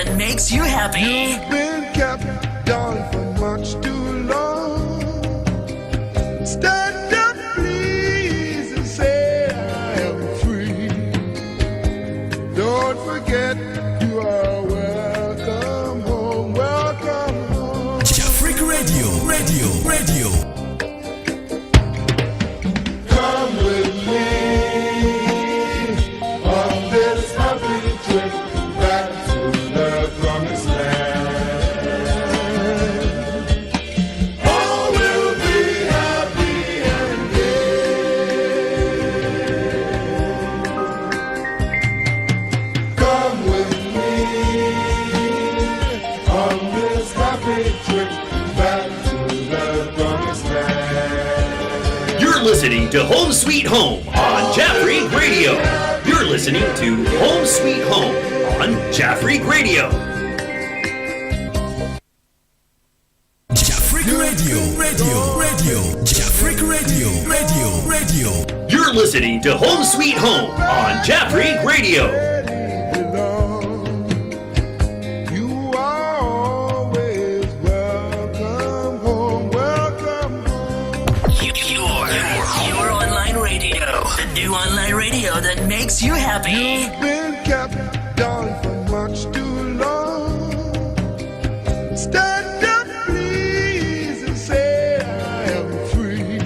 that makes you happy. You've been kept down for much too long. Stand up, please, and say I am free. Don't forget you are welcome home, welcome home. Freak Radio. Come with me on this happy trip back to the promised land. All will be happy and gay. Come with me on this happy trip back to the promised land. You're listening to Home Sweet Home on Jaffrey Radio. You're listening to Home Sweet Home on Jaffrey Radio. Freak Radio. Freak Radio. You're listening to Home Sweet Home on Jaffrey Radio. You are always welcome home, welcome home. Your online radio. The new online radio that makes you happy. You've been kept down for much too long. Stand up, please, and say I am free.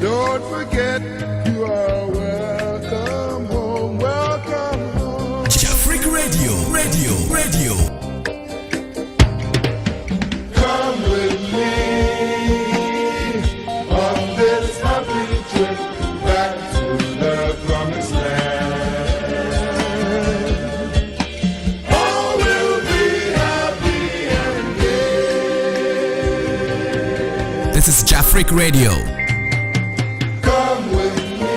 Don't forget you are welcome home, welcome home. Freak Radio. Come with me on this happy trip back to the promised land. All will be happy and gay. This is Jaffrick Radio. Come with me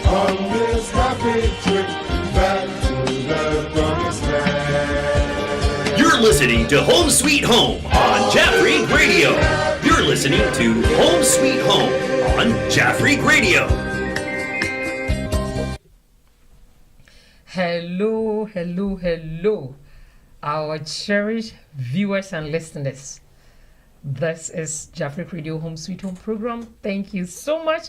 on this happy trip back to the promised land. You're listening to Home Sweet Home on Jaffrey Radio. You're listening to Home Sweet Home on Jaffrey Radio. Hello, our cherished viewers and listeners. This is Jaffrick Radio Home Sweet Home program. Thank you so much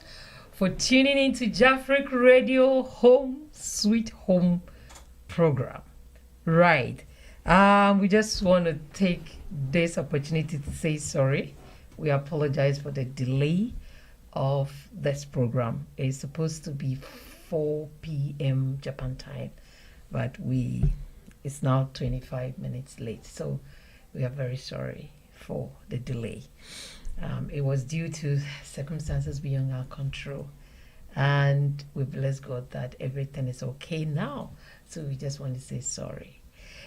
for tuning into Jaffrick Radio Home Sweet Home program. Right. We just want to take this opportunity to say sorry. We apologize for the delay of this program. It's supposed to be 4 p.m. Japan time, but it's now 25 minutes late. So we are very sorry for the delay. It was due to circumstances beyond our control. And we bless God that everything is okay now. So we just want to say sorry.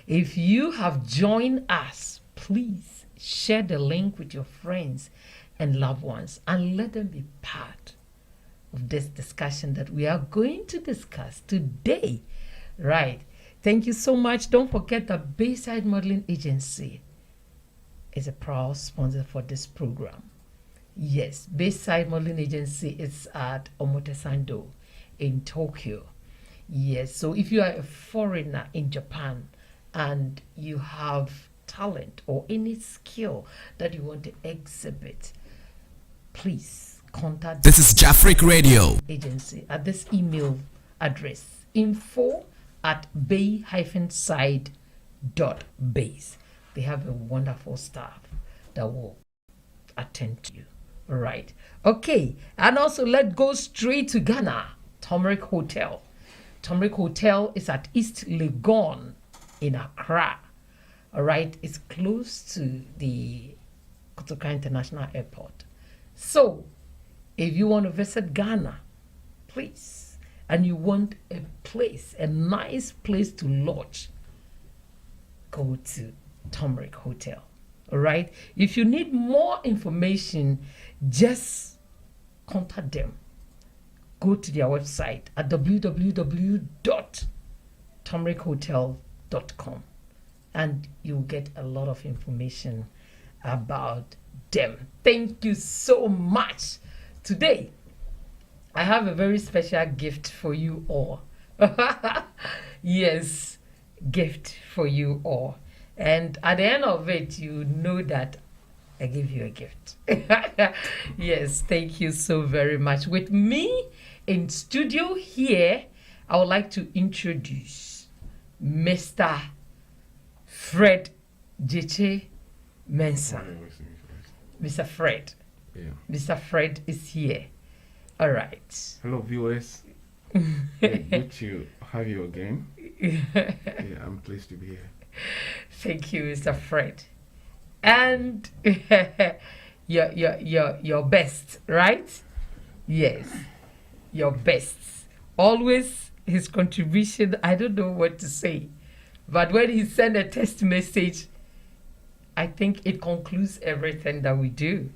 If you have joined us, please share the link with your friends and loved ones and let them be part of this discussion that we are going to discuss today. Right. Thank you so much. Don't forget that Bayside Modeling Agency is a proud sponsor for this program. Yes, Bayside Modeling Agency is at Omotesando in Tokyo. Yes, so if you are a foreigner in Japan and you have talent or any skill that you want to exhibit, please contact This is Jaffrick Radio. agency at this email address, info@bay-side.base. They have a wonderful staff that will attend to you. All right. Okay. And also, let's go straight to Ghana. Turmeric Hotel. Turmeric Hotel is at East Legon in Accra. All right. It's close to the Kotoka International Airport. So, if you want to visit Ghana, please, and you want a nice place to lodge, go to Turmeric Hotel. All right. If you need more information, just contact them. Go to their website at www.turmerichotel.com and you'll get a lot of information about them. Thank you so much. Today, I have a very special gift for you all. yes, gift for you all. And at the end of it, you know that I give you a gift. Yes, thank you so very much. With me in studio here, I would like to introduce Mr. Fred Jeche Mensah. Mr. Fred. Yeah. Mr. Fred is here. All right. Hello, viewers. Good to have you again. Yeah, I'm pleased to be here. Thank you, Mr. Fred. And your best, right? Yes, your best. Always his contribution. I don't know what to say, but when he sent a text message, I think it concludes everything that we do.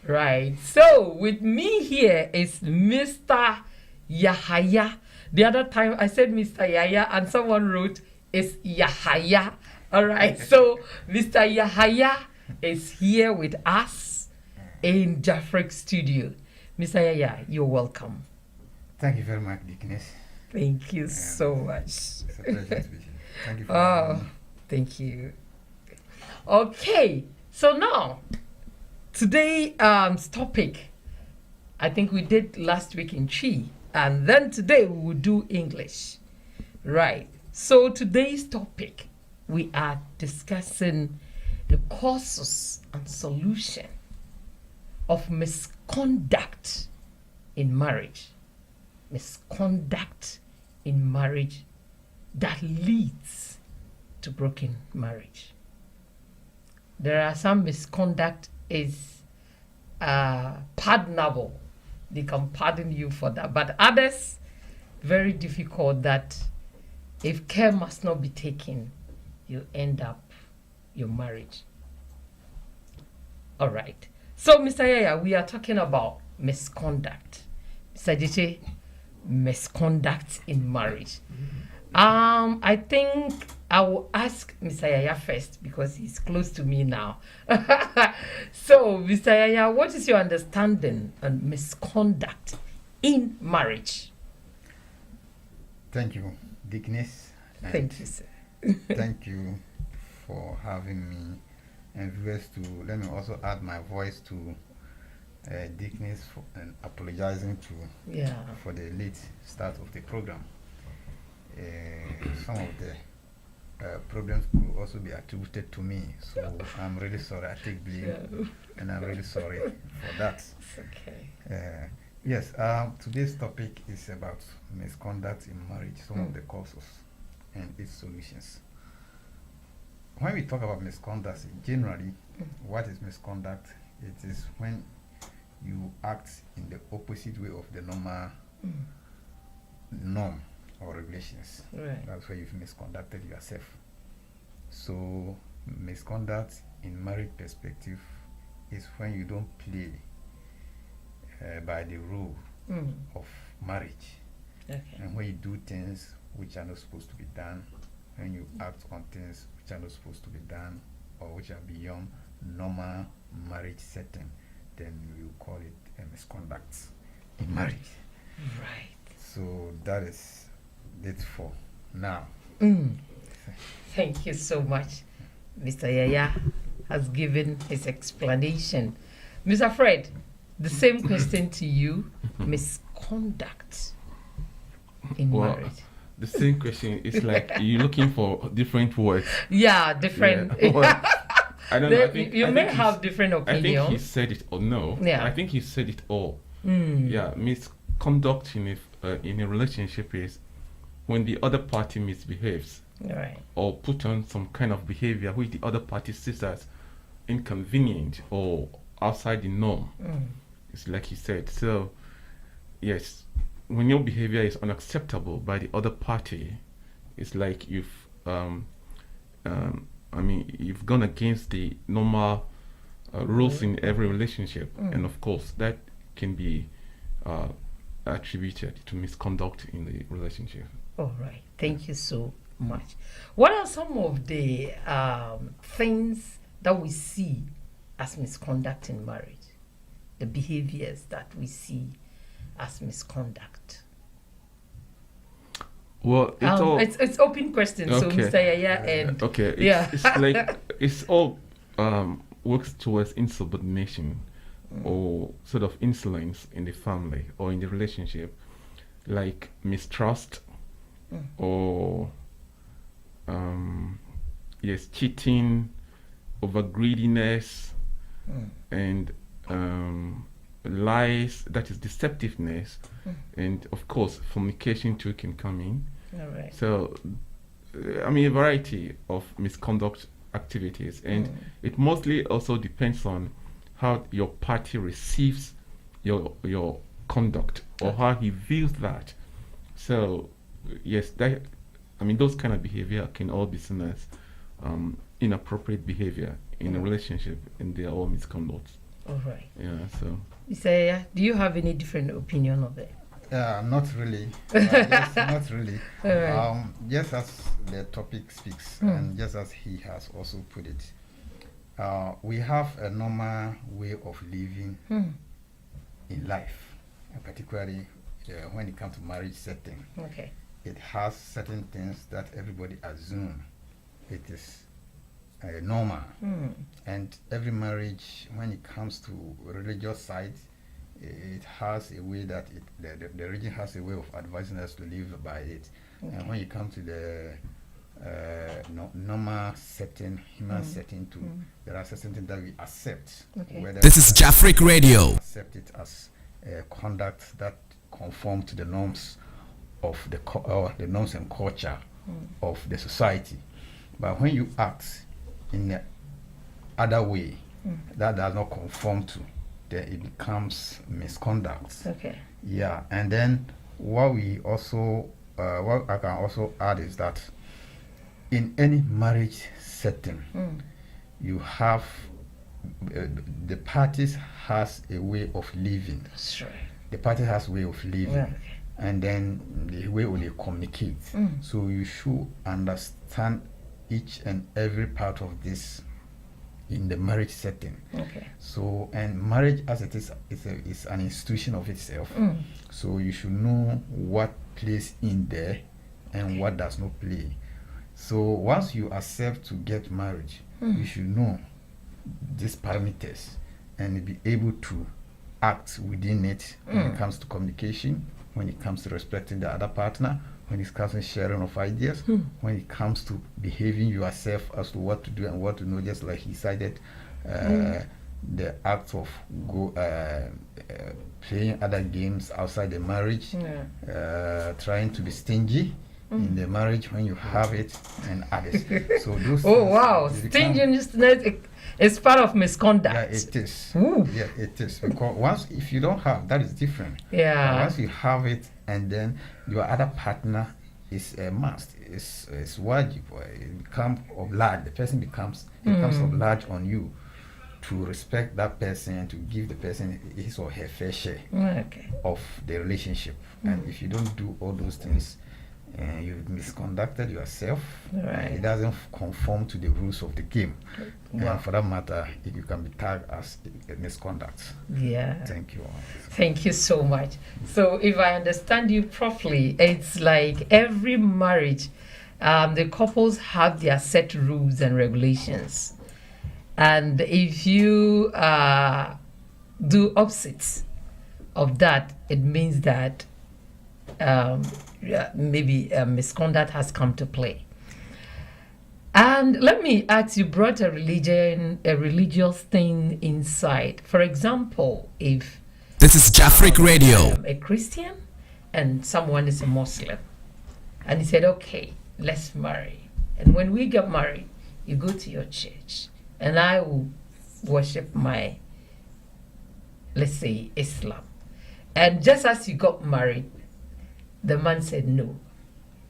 Right. So with me here is Mr. Yahaya. The other time I said Mr. Yahya and someone wrote it's Yahaya. All right. So Mr. Yahaya is here with us in Jafric Studio. Mr. Yahya, you're welcome. Thank you very much, Deaconess. Thank you so much. It's a pleasure to be here. Thank you for Oh, having me. thank you. Okay, so now today topic, I think we did last week in Chi, and then today we will do English. Right. So today's topic, we are discussing the causes and solution of misconduct in marriage. Misconduct in marriage that leads to broken marriage. There are some misconduct is pardonable. They can pardon you for that. But others, very difficult that if care must not be taken, you end up your marriage. All right. So, Mr. Yaya, we are talking about misconduct. Mr. Jeche, misconduct in marriage. I think I will ask Mr. Yaya first because he's close to me now. So, Mr. Yaya, what is your understanding on misconduct in marriage? Thank you, Deaconess. and Thank you, sir. Thank you for having me. And viewers, let me also add my voice to Deaconess and apologizing Yeah. for the late start of the program. Some of the problems could also be attributed to me, so I'm really sorry. I take blame, and I'm really sorry for that. It's okay. Yes, today's topic is about misconduct in marriage, some of the causes and its solutions. When we talk about misconduct, generally, what is misconduct? It is when you act in the opposite way of the normal norm or regulations. Right. That's where you've misconducted yourself. So, misconduct in marriage perspective is when you don't play by the rule of marriage, Okay. and when you do things which are not supposed to be done, when you act on things which are not supposed to be done or which are beyond normal marriage setting, then you call it a misconduct in marriage. Right. So that is it for now. Thank you so much. Mr. Yaya has given his explanation. Mr. Fred, the same question to you. Misconduct in marriage. The same question is like you're looking for different words. Yeah, different. Yeah. Well, I don't know. I think, you I may think have different I think opinions. he said it or no. Yeah. I think he said it all. Yeah, misconduct in a relationship is when the other party misbehaves Right. or put on some kind of behavior which the other party sees as inconvenient or outside the norm. It's like he said. So, yes, when your behavior is unacceptable by the other party, it's like you've you've gone against the normal rules in every relationship, and of course that can be attributed to misconduct in the relationship. All right. Thank you so much. What are some of the things that we see as misconduct in marriage? The behaviors that we see as misconduct? Well, it's open question. So Okay. Mr. Yaya and okay. yeah. It's like it's all works towards insubordination or sort of insolence in the family or in the relationship, like mistrust or yes, cheating, over greediness, and lies, that is deceptiveness, and of course fornication too can come in. All right. So I mean a variety of misconduct activities, and it mostly also depends on how your party receives your conduct or how he views that. So yes, that I mean those kind of behavior can all be seen as inappropriate behavior in a relationship, and they are all misconduct. All right. Yeah. So Mr. Yaya, do you have any different opinion of it? Not really. Yes, not really. All right. Just as the topic speaks, and just as he has also put it, we have a normal way of living in life, and particularly when it comes to marriage setting. Okay. It has certain things that everybody assume it is normal, and every marriage, when it comes to religious side, it has a way that the religion has a way of advising us to live by it. And when you come to the normal setting, human setting too, there are certain things that we accept. Okay. Whether This is Jafric Radio. accept it as conduct that conform to the norms of the norms and culture of the society. But when you act in the other way that does not conform to, then it becomes misconduct. Okay. Yeah, and then what we also, what I can also add is that in any marriage setting, you have the parties has a way of living. That's right. The party has a way of living, Yeah. and then the way they communicate. So you should understand each and every part of this in the marriage setting. Okay. So, and marriage as it is an institution of itself. So you should know what plays in there and what does not play. So once you accept to get married, you should know these parameters and be able to act within it when it comes to communication, when it comes to respecting the other partner, when it comes to sharing of ideas, when it comes to behaving yourself as to what to do and what to know, just like he cited the act of playing other games outside the marriage, trying to be stingy in the marriage when you have it, and others. So those Oh things, wow, they become- stinginess is part of misconduct. yeah, it is. Ooh. Yeah, it is. Because if you don't have, that is different. Yeah. But once you have it, and then your other partner is a must. It's wajib. It becomes obliged. The person becomes obliged on you to respect that person and to give the person his or her fair share Okay. of the relationship. And if you don't do all those things, you've misconducted yourself. Right. It doesn't conform to the rules of the game. Wow. And for that matter, you can be tagged as a misconduct. Yeah. Thank you. Thank you so much. So, if I understand you properly, it's like every marriage, the couples have their set rules and regulations. And if you do opposites of that, it means that maybe misconduct has come to play. And let me ask, you brought a religious thing inside. For example, if This is Jafric Radio. I'm a Christian and someone is a Muslim, and he said, okay, let's marry. And when we get married, you go to your church and I will worship my, let's say, Islam. And just as you got married, the man said, no,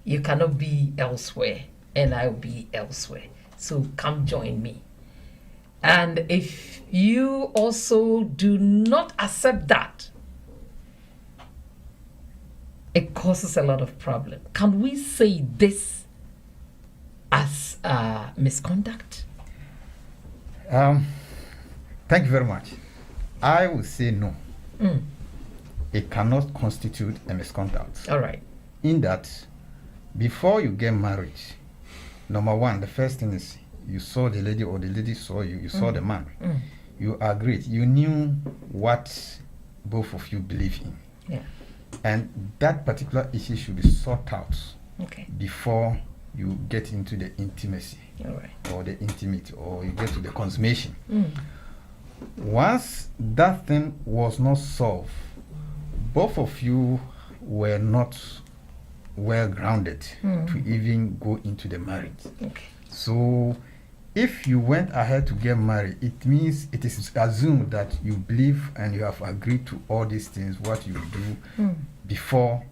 you cannot be elsewhere and I'll be elsewhere. So come join me. And if you also do not accept that, it causes a lot of problem. Can we say this as misconduct? Thank you very much. I would say no. It cannot constitute a misconduct. All right. In that before you get married, number one, the first thing is you saw the lady or the lady saw you, you saw the man. You agreed. You knew what both of you believe in. Yeah. And that particular issue should be sought out Okay. before you get into the intimacy All right. or the intimate or you get to the consummation. Once that thing was not solved, both of you were not well grounded to even go into the marriage. Okay. So if you went ahead to get married, it means it is assumed that you believe and you have agreed to all these things, what you do before.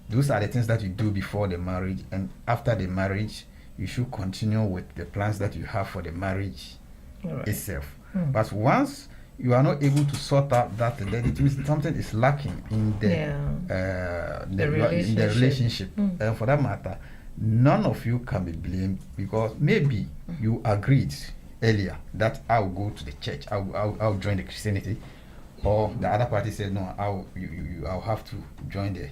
Those are the things that you do before the marriage, and after the marriage, you should continue with the plans that you have for the marriage All right. itself. But once you are not able to sort out that, then it means something is lacking in the in the relationship. And for that matter, none of you can be blamed because maybe you agreed earlier that I'll go to the church, I'll join the Christianity, or the other party said no, I'll have to join the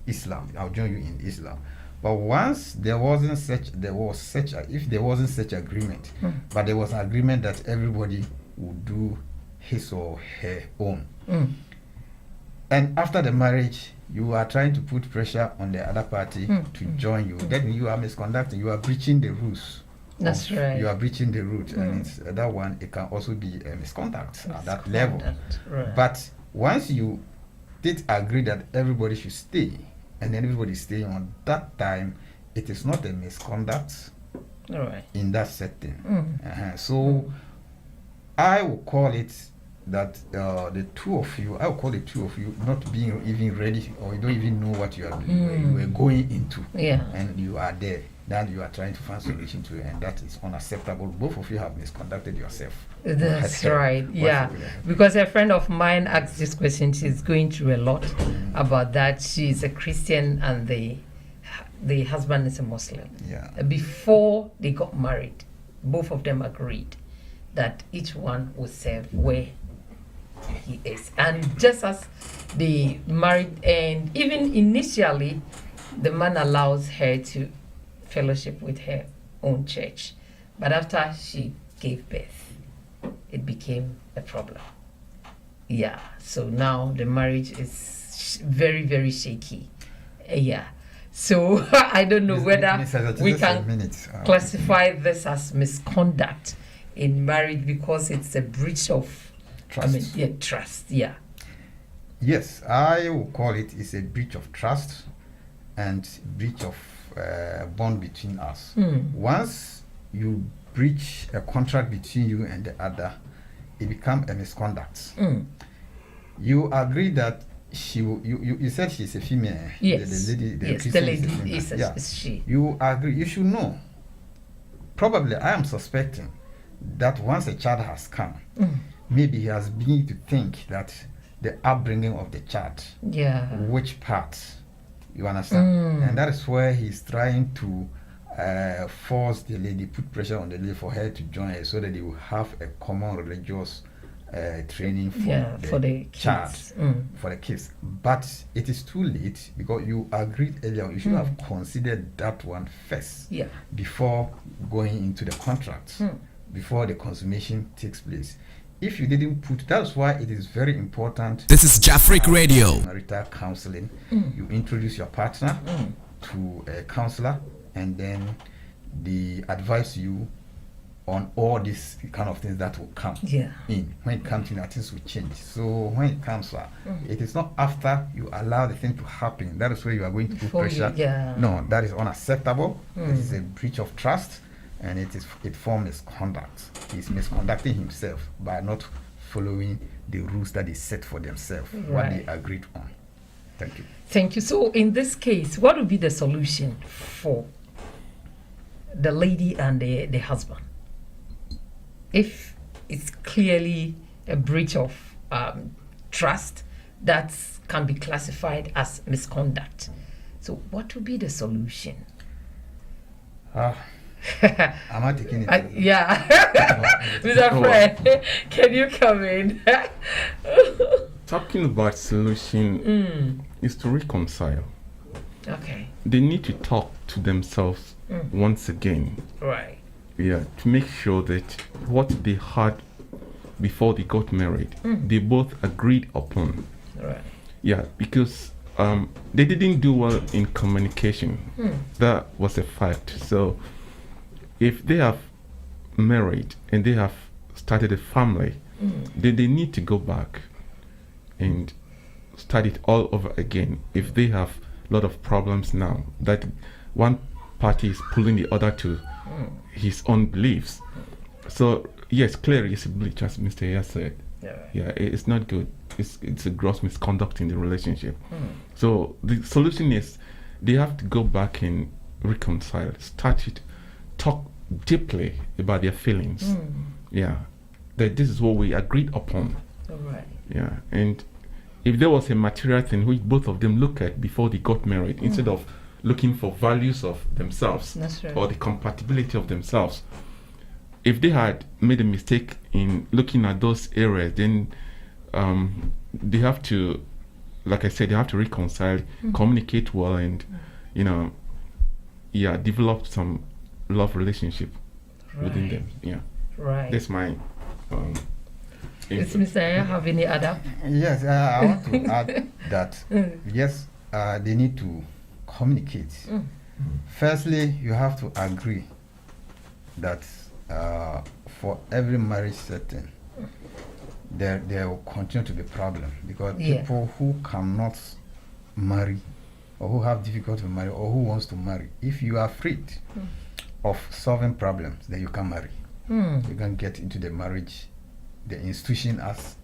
Islam. I'll join you in Islam. But once if there wasn't such agreement, but there was an agreement that everybody would do his or her own. And after the marriage, you are trying to put pressure on the other party to join you. Then you are misconducting. You are breaching the rules. That's right. You are breaching the rules, and it's that one. It can also be a misconduct at that level. Right. But once you did agree that everybody should stay, and then everybody staying on that time, it is not a misconduct All right. in that setting. So I will call it that the two of you, I will call the two of you not being even ready, or you don't even know what you are you were going into. Yeah. And you are there. Then you are trying to find solution to it, and that is unacceptable. Both of you have misconducted yourself. That's right. Yeah. Because a friend of mine asked this question. She's going through a lot about that. She's a Christian and the husband is a Muslim. Yeah. Before they got married, both of them agreed that each one would serve where he is. And just as they married, and even initially, the man allows her to fellowship with her own church. But after she gave birth, it became a problem. Yeah. So now the marriage is very, very shaky. Yeah. So I don't know whether we can classify this as misconduct in marriage because it's a breach of Trust. Trust. Yeah. Yes, I will call it is a breach of trust and breach of bond between us. Once you breach a contract between you and the other, it becomes a misconduct. You agree that she will, you said she's a female. Yes. The lady, yes, Christian the lady is a female. is she. You agree. You should know. Probably, I am suspecting that once a child has come, maybe he has begun to think that the upbringing of the child, which part, you understand, and that is where he's trying to force the lady, put pressure on the lady for her to join her, so that they will have a common religious training for the child, for the kids. But it is too late because you agreed earlier. You should have considered that one first before going into the contract, before the consummation takes place. If you didn't put, that's why it is very important. This is Jafric Radio. Marital counseling. You introduce your partner to a counselor, and then they advise you on all these kind of things that will come in. When it comes to things will change. So when it comes, it is not after you allow the thing to happen. That is where you are going to put pressure. No, that is unacceptable. It is a breach of trust, and it forms misconduct. He's misconducting himself by not following the rules that they set for themselves, what they agreed on. Thank you. Thank you. So in this case, what would be the solution for the lady and the husband? If it's clearly a breach of trust that can be classified as misconduct, so what would be the solution? Am I taking it? Yeah. Mr. Fred, can you come in? Talking about solution is to reconcile. Okay. they need to talk to themselves once again. Right. Yeah, to make sure that what they had before they got married, they both agreed upon. Right. Yeah, because they didn't do well in communication. That was a fact. So if they have married and they have started a family, then they need to go back and start it all over again. If they have a lot of problems now, that one party is pulling the other to his own beliefs. So yes, clearly it's a breach, as Mr. Iya said. Yeah, it's not good. It's a gross misconduct in the relationship. So the solution is they have to go back and reconcile, start it, talk deeply about their feelings. Yeah, that this is what we agreed upon. Right. Yeah, and if there was a material thing which both of them look at before they got married, instead of looking for values of themselves That's right. or the compatibility of themselves, if they had made a mistake in looking at those areas, then they have to, like I said, they have to reconcile, communicate well, and develop some love relationship within Right. them. Yeah, Right. that's my. Does Mr. Iya have any other? Yes, I want to add that yes, they need to communicate. Firstly, you have to agree that for every marriage setting, there will continue to be problem, because people who cannot marry or who have difficulty to marry or who wants to marry, if you are afraid of solving problems, then you can marry. You can get into the marriage, the institution, as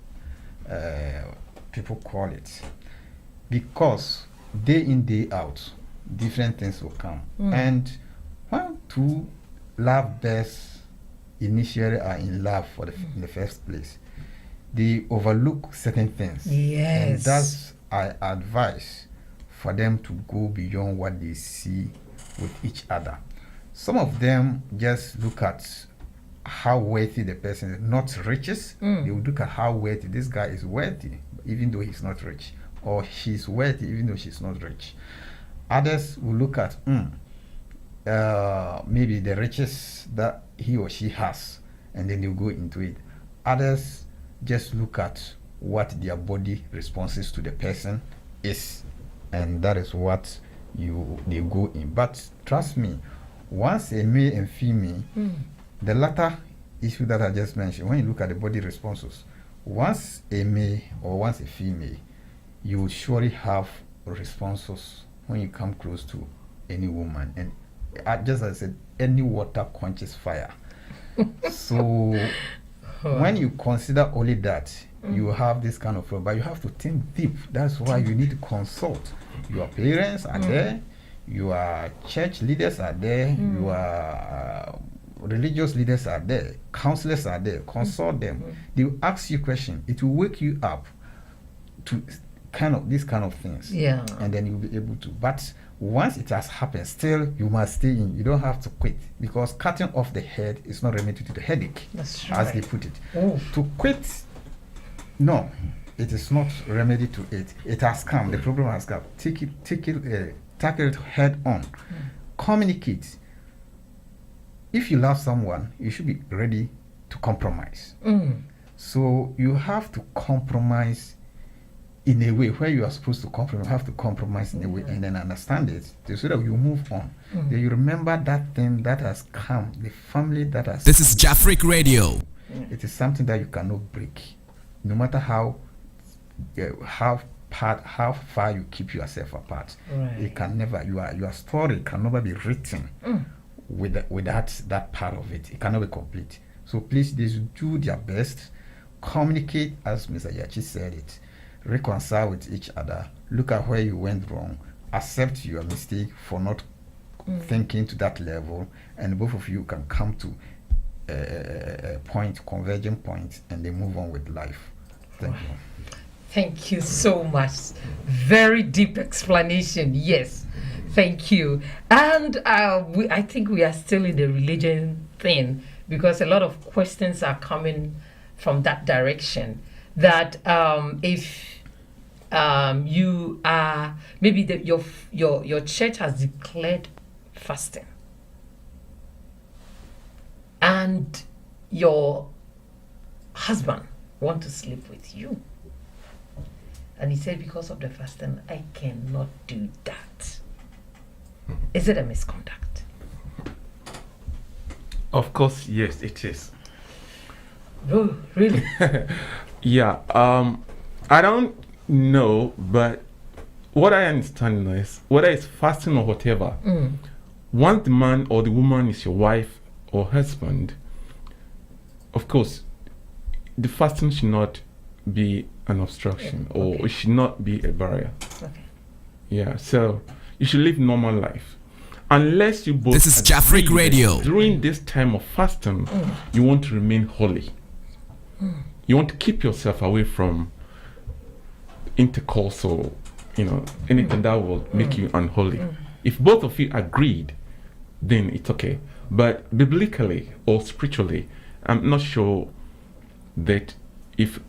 people call it, because day in, day out, different things will come. And when two love birds initially are in love in the first place, they overlook certain things. Yes. And that's, I advise for them to go beyond what they see with each other. Some of them just look at how wealthy the person is, not riches. They will look at how wealthy this guy is, wealthy even though he's not rich, or she's wealthy even though she's not rich. Others will look at maybe the riches that he or she has, and then they'll go into it. Others just look at what their body responses to the person is, and that is what they go in. But trust me, once a male and female, the latter issue that I just mentioned, when you look at the body responses, once a male or once a female, you will surely have responses when you come close to any woman. And just as I said, any water quenches fire. So when you consider only that, you have this kind of problem, but you have to think deep. That's why you need to consult. Your parents are there, your church leaders are there, your religious leaders are there, counselors are there. Consult them. They will ask you questions. It will wake you up to these kind of things. Yeah. And then you'll be able to. But once it has happened, still you must stay in. You don't have to quit, because cutting off the head is not remedy to the headache. That's as right. they put it. Oh. To quit, no, it is not remedy to it. It has come. The problem has come. Tackle it head on. Communicate. If you love someone, you should be ready to compromise. So you have to compromise in a way where you are supposed to compromise. You have to compromise in a way and then understand it, so that you move on. Then you remember that thing that has come, the family that has This come. is Jafric Radio. It is something that you cannot break, no matter how far you keep yourself apart. Right. It can never. Your story can never be written without that part of it. It cannot be complete. So please, they should do their best, communicate, as Mr. Yachi said it, reconcile with each other, look at where you went wrong, accept your mistake for not thinking to that level, and both of you can come to a converging point, and then move on with life. Thank you. Thank you so much. Very deep explanation. Yes. Thank you. And I think we are still in the religion thing, because a lot of questions are coming from that direction. That if you are maybe your church has declared fasting, and your husband want to sleep with you, and he said, because of the fasting I cannot do that. Is it a misconduct? Of course, yes, it is. Oh, really? Yeah. I don't know, but what I understand is whether it's fasting or whatever, once the man or the woman is your wife or husband, of course, the fasting should not be an obstruction, or it should not be a barrier. Okay. Yeah, so you should live normal life. Unless you both This is agree Jafric that Radio. during this time of fasting, you want to remain holy. You want to keep yourself away from intercourse or anything that will make you unholy. If both of you agreed, then it's okay. But biblically or spiritually, I'm not sure that if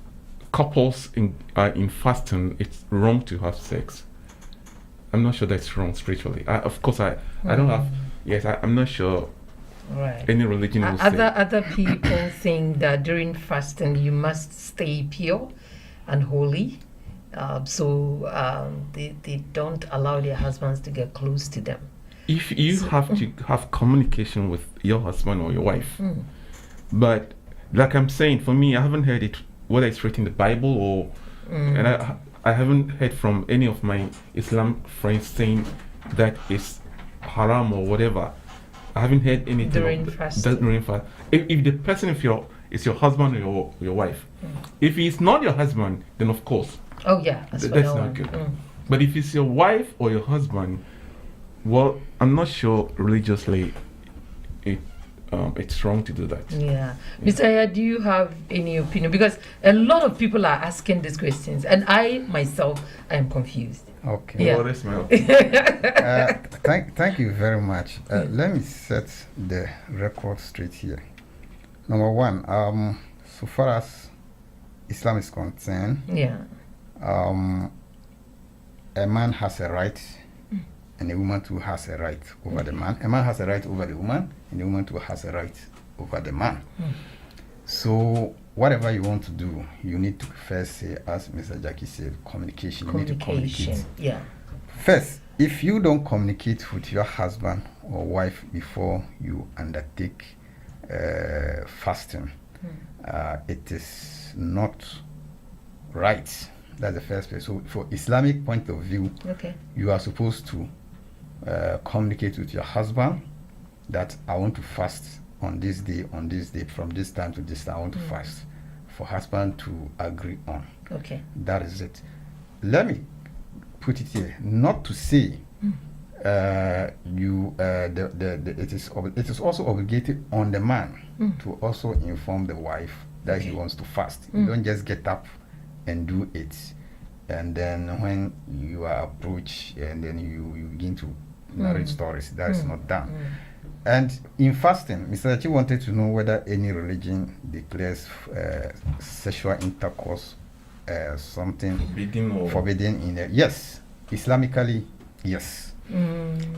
couples are in fasting, it's wrong to have sex. I'm not sure that's wrong spiritually. Of course, I don't have. Yes, I'm not sure. Right. Any religion will say. Other people think that during fasting you must stay pure and holy, so they don't allow their husbands to get close to them. If you have to have communication with your husband or your wife, but like I'm saying, for me, I haven't heard it whether it's written in the Bible or, and I haven't heard from any of my Islam friends saying that it's haram or whatever. I haven't heard anything During fasting. During fast. If the person is your husband or your wife, if he's not your husband, then of course. Oh yeah, That's not good. But if it's your wife or your husband, well, I'm not sure religiously it's wrong to do that. Yeah. Mr. Aya, do you have any opinion? Because a lot of people are asking these questions, and I myself I am confused. Okay. Yeah. Well, that's my opinion. Thank you very much. Let me set the record straight here. Number one, so far as Islam is concerned, Yeah. A man has a right, and a woman too has a right over the man. A man has a right over the woman, and the woman too has a right over the man. So whatever you want to do, you need to first say, as Mr. Jackie said, communication. You need to communicate. Yeah. First, if you don't communicate with your husband or wife before you undertake fasting, it is not right. That's the first place. So, for Islamic point of view, Okay. you are supposed to communicate with your husband that I want to fast on this day, from this time to this time, I want to fast. For husband to agree on. Okay. That is it. Let me put it here. Not to say it is also obligated on the man to also inform the wife that he wants to fast. You don't just get up and do it, and then when you are approached and then you begin to narrate stories. That is not done. And in fasting, Mr. Achi wanted to know whether any religion declares sexual intercourse something forbidden in it. Yes, Islamically, yes.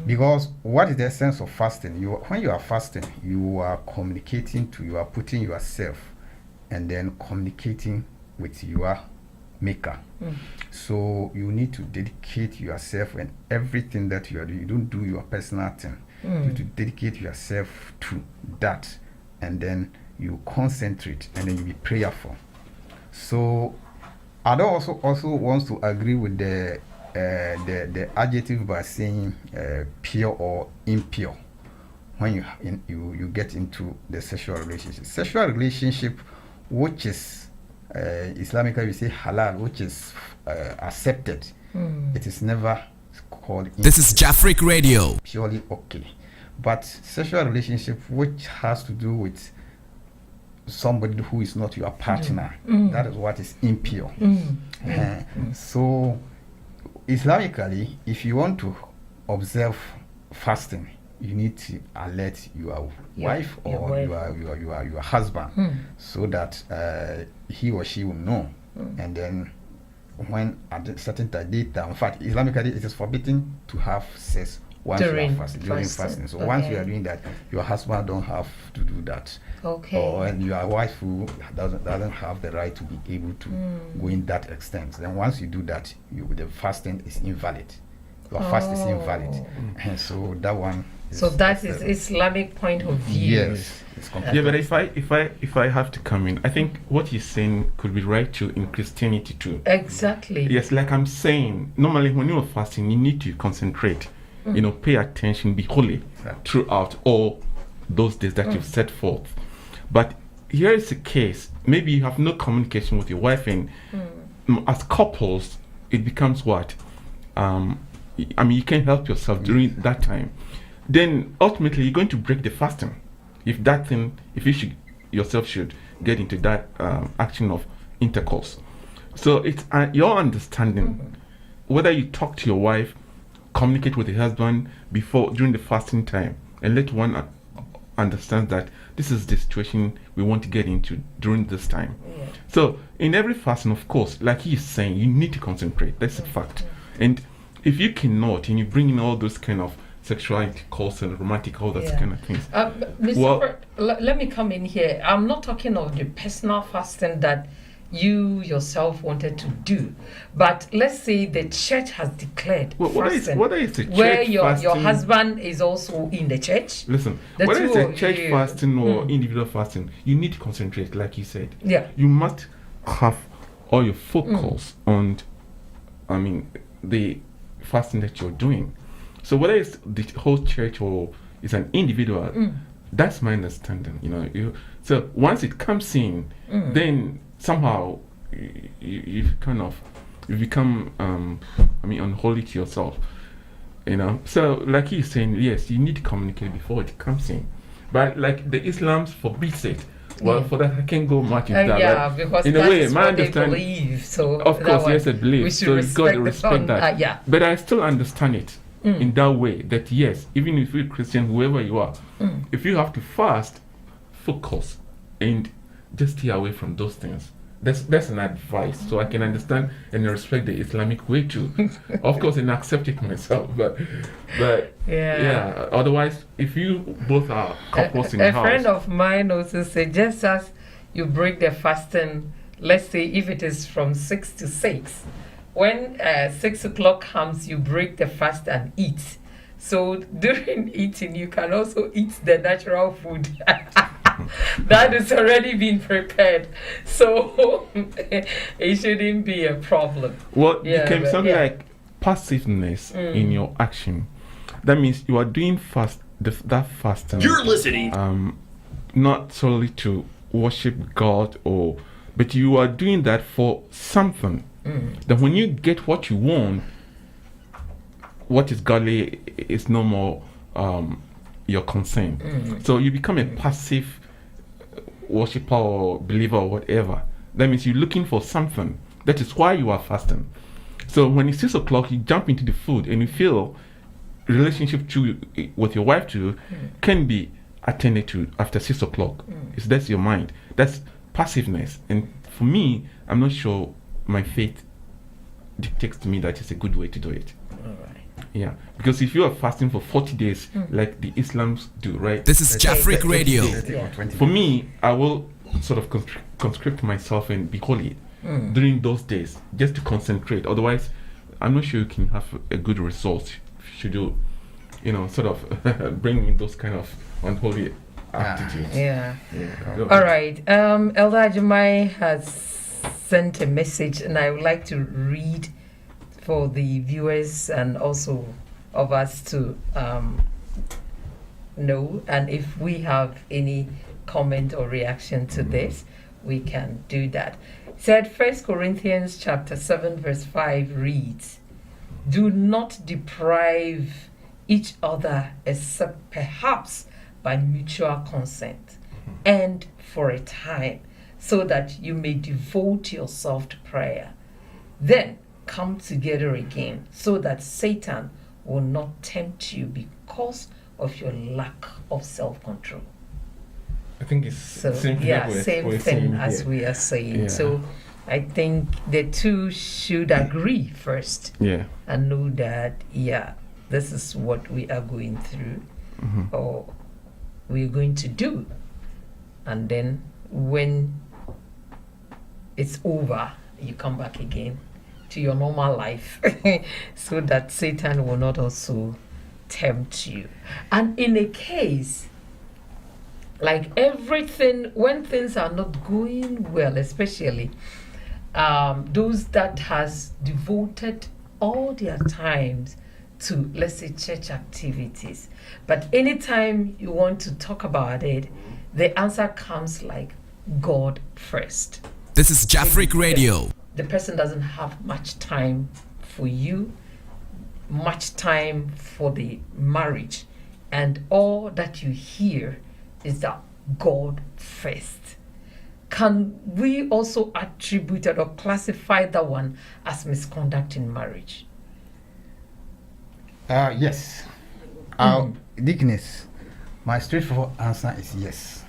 Because what is the essence of fasting? When you are fasting, you are communicating you are putting yourself and then communicating with your maker. So you need to dedicate yourself and everything that you are doing. You don't do your personal thing. You need to dedicate yourself to that, and then you concentrate, and then you be prayerful. So I don't also wants to agree with the adjective by saying pure or impure when you get into the sexual relationship, which is Islamically we say halal, which is accepted. It is never called impure. This is Jafric Radio. Purely okay. But sexual relationship which has to do with somebody who is not your partner, that is what is impure. So Islamically, if you want to observe fasting, you need to alert your wife or your husband so that he or she will know, and then when at a certain data. In fact, Islamically, it is forbidden to have sex once you are fasting, during fasting. So once you are doing that, your husband don't have to do that. Okay. Or and your wife who doesn't have the right to be able to go in that extent. Then once you do that, the fasting is invalid. Your fast is invalid, and so that one. So that is Islamic point of view. Yes, it's Yeah, but if I have to come in, I think what you're saying could be right too in Christianity too. Exactly. Yes, like I'm saying, normally when you're fasting, you need to concentrate, pay attention, be holy throughout all those days that you've set forth. But here is a case, maybe you have no communication with your wife, and as couples, it becomes what? You can't help yourself during that time. Then ultimately you're going to break the fasting. If you yourself should get into that action of intercourse. So it's your understanding, whether you talk to your wife, communicate with your husband during the fasting time, and let one understand that this is the situation we want to get into during this time. Yeah. So in every fasting, of course, like he's saying, you need to concentrate. That's a fact. And if you cannot, and you bring in all those kind of sexual intercourse and romantic, all those kind of things. Let me come in here. I'm not talking of the personal fasting that you yourself wanted to do, but let's say the church has declared fasting, what is the church where your fasting? Husband is also in the church. Listen, whether it's a church fasting or individual fasting, you need to concentrate, like you said. Yeah. You must have all your focus on, the fasting that you're doing. So whether it's the whole church or it's an individual, that's my understanding. So once it comes in, then somehow you become unholy to yourself. So like he's saying, yes, you need to communicate before it comes in. But like the Islam forbids it. Well, for that I can't go much into that. Yeah, because in that a way, is my what they understanding, believe. So of course, yes, I believe. So you got to respect that. But I still understand it in that way. That yes, even if you're Christian, whoever you are, if you have to fast, focus and just stay away from those things. That's an advice. So I can understand and respect the Islamic way too. Of course, and accept it myself. But yeah. Otherwise, if you both are couples in the house, a friend of mine also said, just as you break the fasting, let's say if it is from 6 to 6, when 6 o'clock comes, you break the fast and eat. So during eating, you can also eat the natural food. That has already been prepared, so it shouldn't be a problem. Well, it can be something like passiveness in your action. That means you are doing that fasting. You're listening. Not solely to worship God, but you are doing that for something. That when you get what you want, what is godly is no more your concern. So you become a passive worshipper or believer or whatever. That means you're looking for something. That is why you are fasting. So when it's 6 o'clock, you jump into the food and you feel relationship with your wife too can be attended to after 6 o'clock. That's your mind. That's passiveness. And for me, I'm not sure my faith dictates to me that it's a good way to do it. All right. Yeah, because if you are fasting for 40 days, like the Islams do, right? This is Jafric Radio. For me, I will sort of conscript myself and be holy during those days, just to concentrate. Otherwise, I'm not sure you can have a good result should you, sort of bring in those kind of unholy attitudes. Yeah. All right. Elder Ajimai has sent a message, and I would like to read for the viewers and also of us to know, and if we have any comment or reaction to this, we can do that. It said 1 Corinthians chapter 7 verse 5 reads, "Do not deprive each other except perhaps by mutual consent and for a time, so that you may devote yourself to prayer. Then come together again, so that Satan will not tempt you because of your lack of self-control." I think it's same thing as we are saying. Yeah. So I think the two should agree first Yeah. and know that, yeah, this is what we are going through or we're going to do. And then when it's over, you come back again to your normal life so that Satan will not also tempt you. And in a case, like everything, when things are not going well, especially those that has devoted all their times to, let's say, church activities, but anytime you want to talk about it, the answer comes like God first. This is Jafric Radio. The person doesn't have much time for you, much time for the marriage, and all that you hear is that God first. Can we also attribute it or classify that one as misconduct in marriage? Yes. Dickness, my straightforward answer is yes.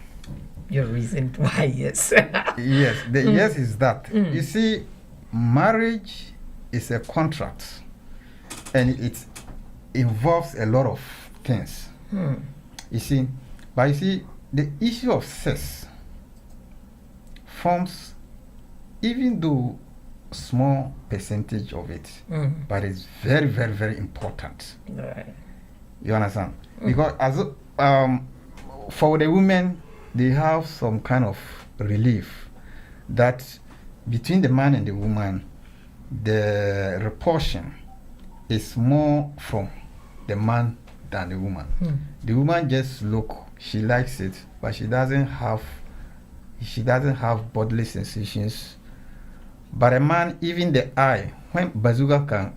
Your reason why yes. Yes, the yes is that. You see, marriage is a contract and it involves a lot of things. You see, but you see, the issue of sex forms, even though small percentage of it, but it's very, very, very important. Right. You understand? Because as for the women, they have some kind of relief that between the man and the woman, the repulsion is more from the man than the woman. The woman just look, she likes it, but she doesn't have bodily sensations. But a man, even the eye, when bazooka can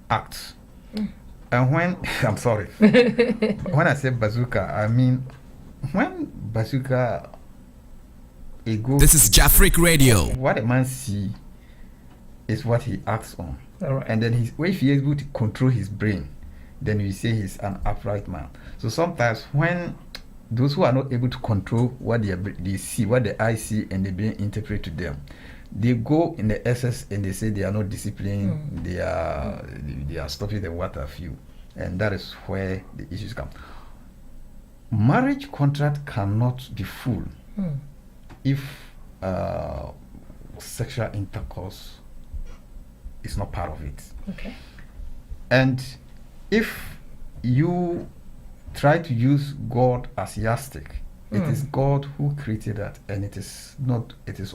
act, and when I'm sorry, when I say bazooka, I mean when bazooka it goes. This is Jafric Radio. What a man see is what he acts on. All right. And then if he is able to control his brain, then we say he's an upright man. So sometimes when those who are not able to control what they see, what the eye see, and the brain interpret to them, they go in the excess and they say they are not disciplined, they are stopping the water few, and that is where the issues come. Marriage contract cannot be full if sexual intercourse is not part of it. Okay. And if you try to use God as yardstick, it is God who created that, and it is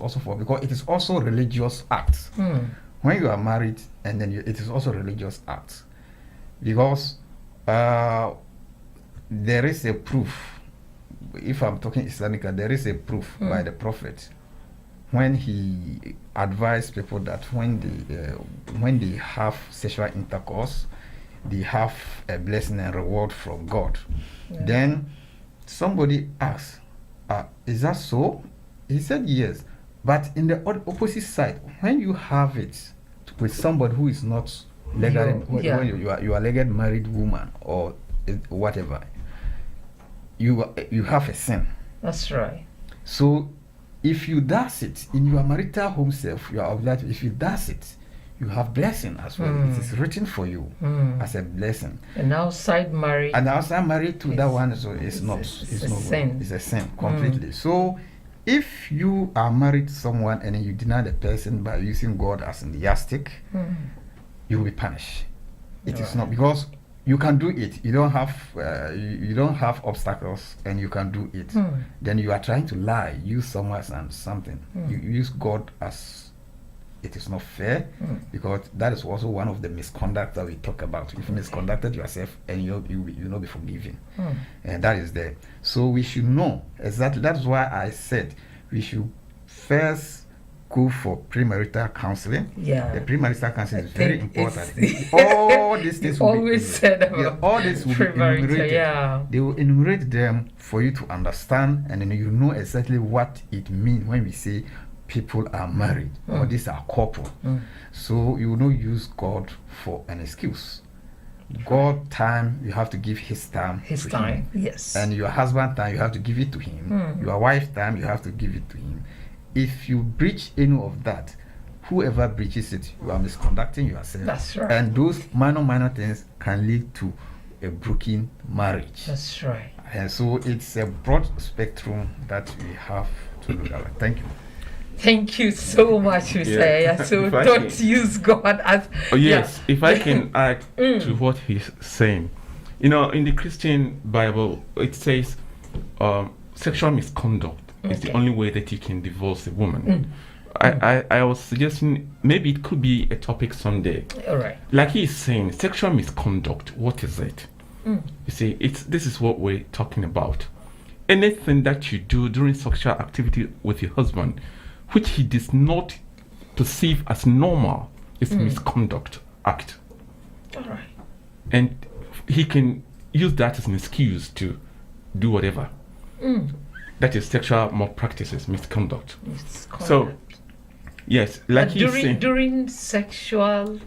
also for, because it is also religious act. When you are married, and then it is also religious act, because there is a proof. If I'm talking Islamically, there is a proof by the Prophet when he advised people that when they have sexual intercourse, they have a blessing and reward from God. Then somebody asked, is that so? He said yes. But in the opposite side, when you have it with somebody who is not legally, when you are legally married woman or whatever, you have a sin. That's right. So if you does it in your marital home self, you are obliged. If you does it, you have blessing as well. It is written for you as a blessing. And outside marriage. And outside marriage to that one, so it's not a sin. sin. It's a sin completely. So if you are married to someone and then you deny the person by using God as in the yardstick, you will be punished. It is not, because you can do it. You don't have obstacles, and you can do it. Then you are trying to lie, use someone and something. You use God as, it is not fair, because that is also one of the misconduct that we talk about. If you misconducted yourself, and you will not be forgiven, and that is there. So we should know exactly. That's why I said we should first go for premarital counseling. Yeah, the premarital counseling is very important. All these things will always be, said about all this will be enumerated. Yeah. They will enumerate them for you to understand, and then you know exactly what it means when we say people are married or these are couple. So you will not use God for an excuse. God time, you have to give his time. His time, yes. And your husband time, you have to give it to him. Your wife time, you have to give it to him. If you breach any of that, whoever breaches it, you are misconducting yourself. That's right. And those minor things can lead to a broken marriage. That's right. And so it's a broad spectrum that we have to look at. Thank you. Thank you so much, Mr. Aya. So If I don't can- use God as. Oh, yes, Yeah. if I can add to what he's saying. You know, in the Christian Bible, it says sexual misconduct is the Okay. only way that you can divorce a woman. I was suggesting maybe it could be a topic someday. All right. Like he's saying, sexual misconduct, what is it? You see, this is what we're talking about. Anything that you do during sexual activity with your husband, which he does not perceive as normal, is misconduct act. All right. And he can use that as an excuse to do whatever. That is sexual malpractices, misconduct. It's So, conduct. yes, like But he's saying, during sexual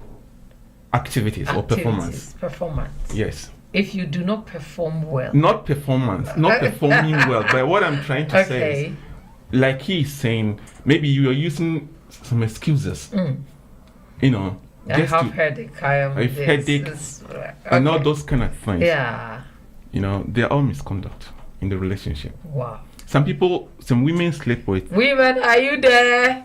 activities or performance. performance. Yes. If you do not perform well. Not performance, not performing well. But what I'm trying to say Okay. is, like he's saying, maybe you are using some excuses. You know, I just have to, headache. I am I've this, headache, this, and all okay. those kind of things. Yeah. You know, they're all misconduct in the relationship. Wow. Some women sleep with Women, are you there?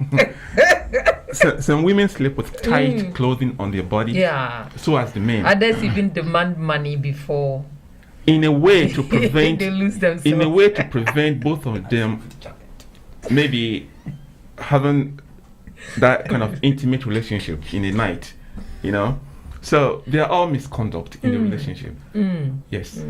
some women sleep with tight clothing on their body. Yeah. So as the men, Others even demand money before in a way to prevent, they lose themselves. in a way to prevent both of them maybe having that kind of intimate relationship in a night, you know. So they are all misconduct in the relationship. Yes,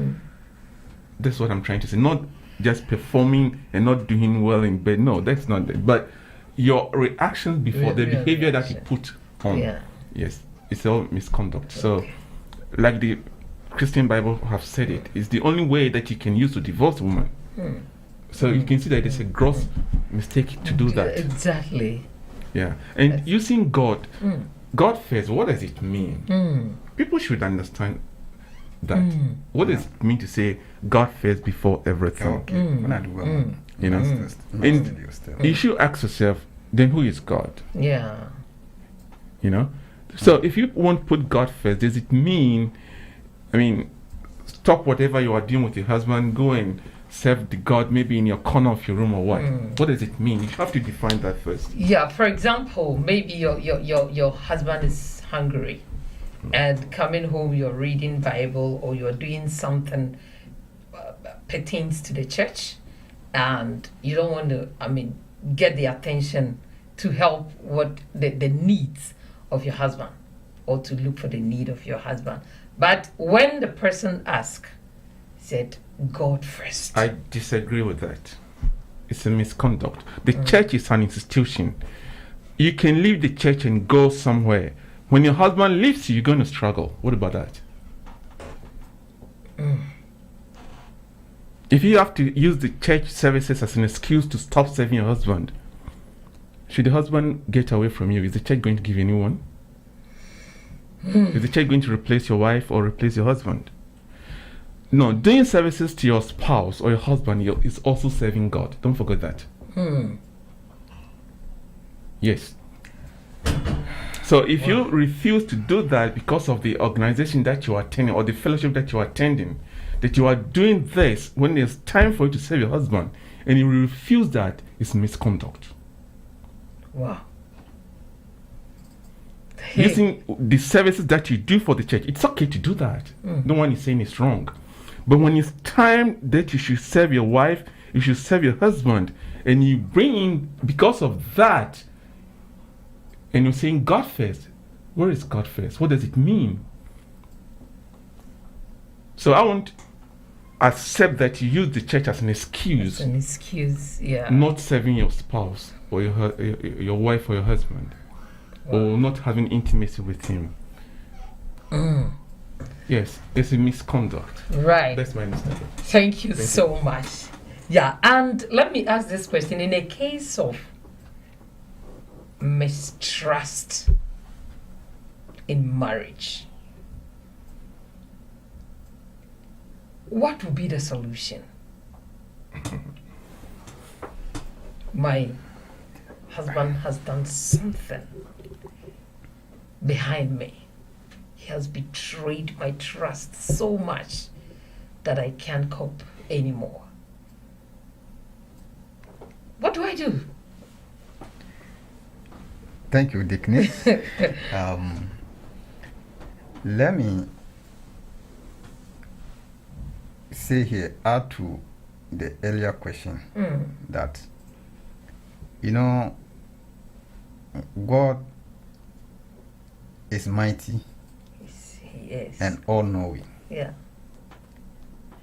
that's what I'm trying to say. Not just performing and not doing well in bed. No, that's not it. But your reactions before the Real behavior that you reaction. put on. Yeah. Yes, it's all misconduct. So, like the Christian Bible have said it, it's the only way that you can use to divorce a woman. So you can see that it's a gross mistake to do that. Exactly. Yeah. And using God, God first, what does it mean? People should understand that. What does it mean to say God first before everything? Okay. When I do well, You know? And you should ask yourself, then who is God? Yeah. You know? So if you want to put God first, does it mean, stop whatever you are doing with your husband, go and serve the God maybe in your corner of your room or what? What does it mean? You have to define that first. Yeah. For example, maybe your husband is hungry, and coming home you're reading Bible or you're doing something pertains to the church, and you don't want to get the attention to help what the needs of your husband or to look for the need of your husband. But when the person asked, said God first. I disagree with that. It's a misconduct. The church is an institution. You can leave the church and go somewhere. When your husband leaves you, you're going to struggle. What about that? If you have to use the church services as an excuse to stop serving your husband, should the husband get away from you? Is the church going to give you a new one? Is the church going to replace your wife or replace your husband? No, doing services to your spouse or your husband is also serving God. Don't forget that. Yes. So if you refuse to do that because of the organization that you are attending or the fellowship that you are attending, that you are doing this when there's time for you to serve your husband, and you refuse that, it's misconduct. Wow. Using the services that you do for the church, it's okay to do that. No one is saying it's wrong. But when it's time that you should serve your wife, you should serve your husband, and you bring in, because of that, and you're saying God first, where is God first? What does it mean? So I won't accept that you use the church as an excuse, An excuse, yeah. not serving your spouse or your wife or your husband, or not having intimacy with him. Yes, it's a misconduct. Right. That's my understanding. Thank you so much. Yeah, and let me ask this question. In a case of mistrust in marriage, what would be the solution? My husband has done something behind me. He has betrayed my trust so much that I can't cope anymore. What do I do? Thank you, Dickness. Let me say here, add to the earlier question that, God is mighty Yes. and all-knowing. Yeah.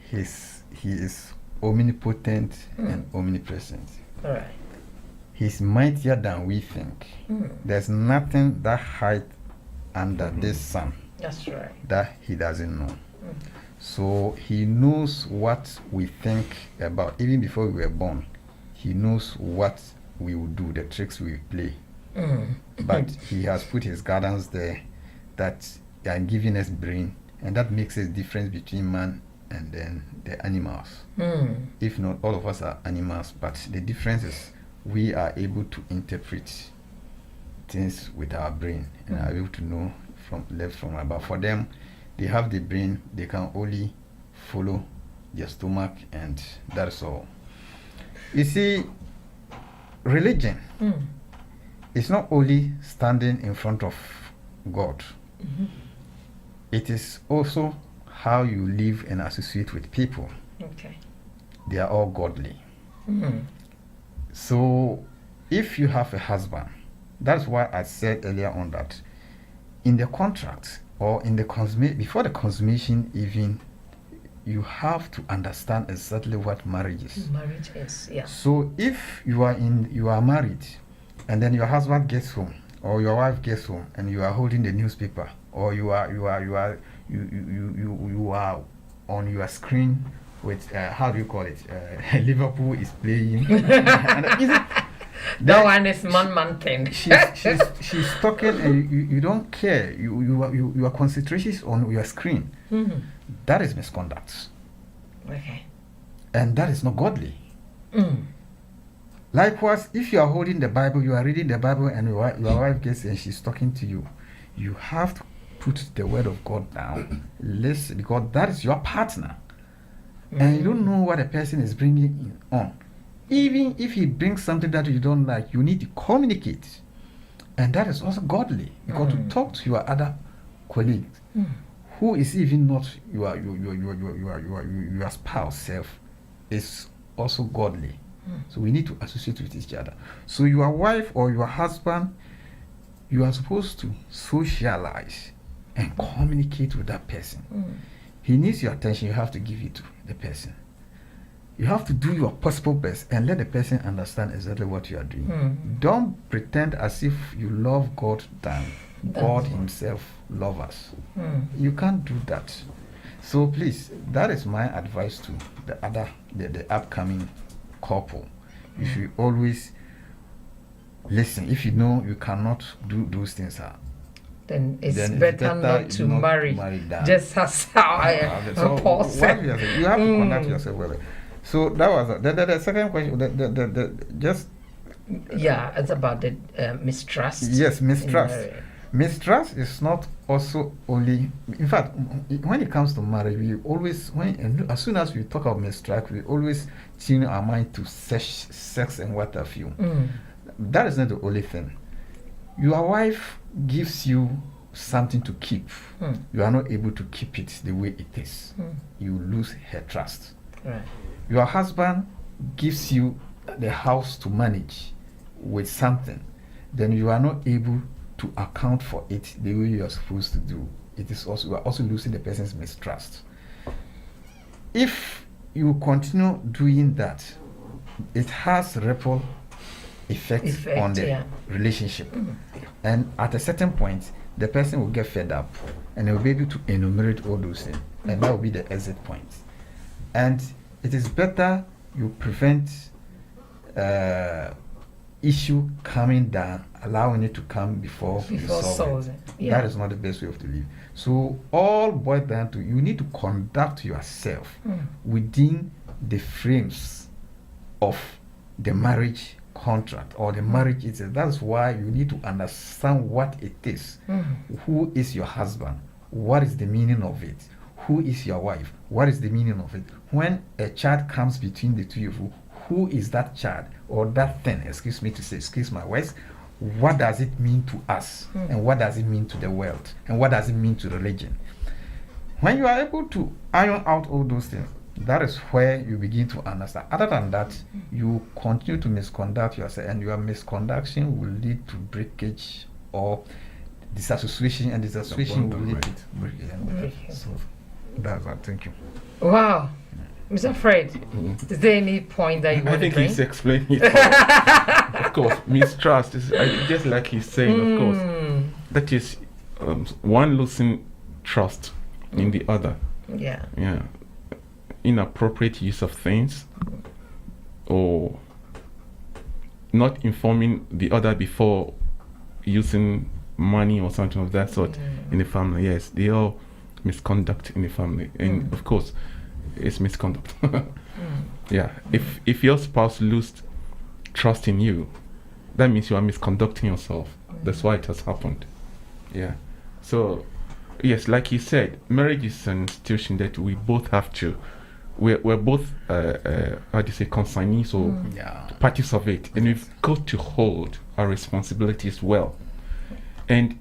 He is omnipotent and omnipresent. All right. He's mightier than we think. There's nothing that hides under this sun That's right. that he doesn't know. So he knows what we think about. Even before we were born, he knows what we will do, the tricks we play. But he has put his guidance there that and giving us brain, and that makes a difference between man and then the animals. If not, all of us are animals, but the difference is we are able to interpret things with our brain and are able to know from left from right. But for them, they have the brain, they can only follow their stomach, and that's all. You see, religion is not only standing in front of God, it is also how you live and associate with people. Okay. They are all godly. So if you have a husband, that's why I said earlier on that in the contract or in the before the consummation even, you have to understand exactly what marriage is. Marriage is, yeah. So if you are married and then your husband gets home or your wife gets home and you are holding the newspaper or you are on your screen with how do you call it? Liverpool is playing. That one is man thing. She's talking and you don't care. Your concentration is on your screen. That is misconduct. Okay. And that is not godly. Likewise, if you are holding the Bible, you are reading the Bible, and your wife gets and she's talking to you, you have to put the word of God down. Listen, because that is your partner. And you don't know what a person is bringing on. Even if he brings something that you don't like, you need to communicate. And that is also godly. Because to talk to your other colleagues, who is even not your spouse self, is also godly. So we need to associate with each other. So your wife or your husband, you are supposed to socialize and communicate with that person. He needs your attention, you have to give it to the person. You have to do your possible best and let the person understand exactly what you are doing. Don't pretend as if you love God than God himself loves us. You can't do that. So please, that is my advice to the upcoming couple. You should always listen. If you know you cannot do those things, then it's better not to marry. Just as how I am. Paul said. You have to conduct yourself well. So that was the second question. Yeah, it's about the mistrust. Yes, mistrust. Mistrust is not also only. In fact, when it comes to marriage, we always, as soon as we talk about mistrust, we always tune our mind to sex and what have you. That is not the only thing. Your wife gives you something to keep. You are not able to keep it the way it is. You lose her trust. Right. Your husband gives you the house to manage with something, then you are not able to account for it the way you are supposed to do. It is also, you are also losing the person's mistrust. If you continue doing that, it has ripple effect on the relationship. And at a certain point, the person will get fed up and they will be able to enumerate all those things. And that will be the exit point. And it is better you prevent issue coming down, allowing it to come before you solve it. That is not the best way of to live. So all boils down to you need to conduct yourself within the frames of the marriage contract or the marriage itself. That's why you need to understand what it is. Who is your husband? What is the meaning of it? Who is your wife? What is the meaning of it? When a child comes between the two of you, who is that child or that thing? Excuse me to say, excuse my words. What does it mean to us? And what does it mean to the world? And what does it mean to religion? When you are able to iron out all those things, that is where you begin to understand. Other than that, you continue to misconduct yourself, and your misconduction will lead to breakage or disassociation, and disassociation will lead to breakage. So that's what. Thank you. Wow. Mr. Fred, is there any point that you want I think to bring? he's explaining it. Of course, mistrust is just like he's saying. Of course, that is one losing trust in the other. Yeah. Yeah, inappropriate use of things, or not informing the other before using money or something of that sort in the family. Yes, they all misconduct in the family, and of course, it's misconduct. Yeah, if your spouse loses trust in you, that means you are misconducting yourself. That's why it has happened. Yeah, so yes, like you said, marriage is an institution that we both have to. We're both how do you say, consignees or parties of it, and we've got to hold our responsibilities well. And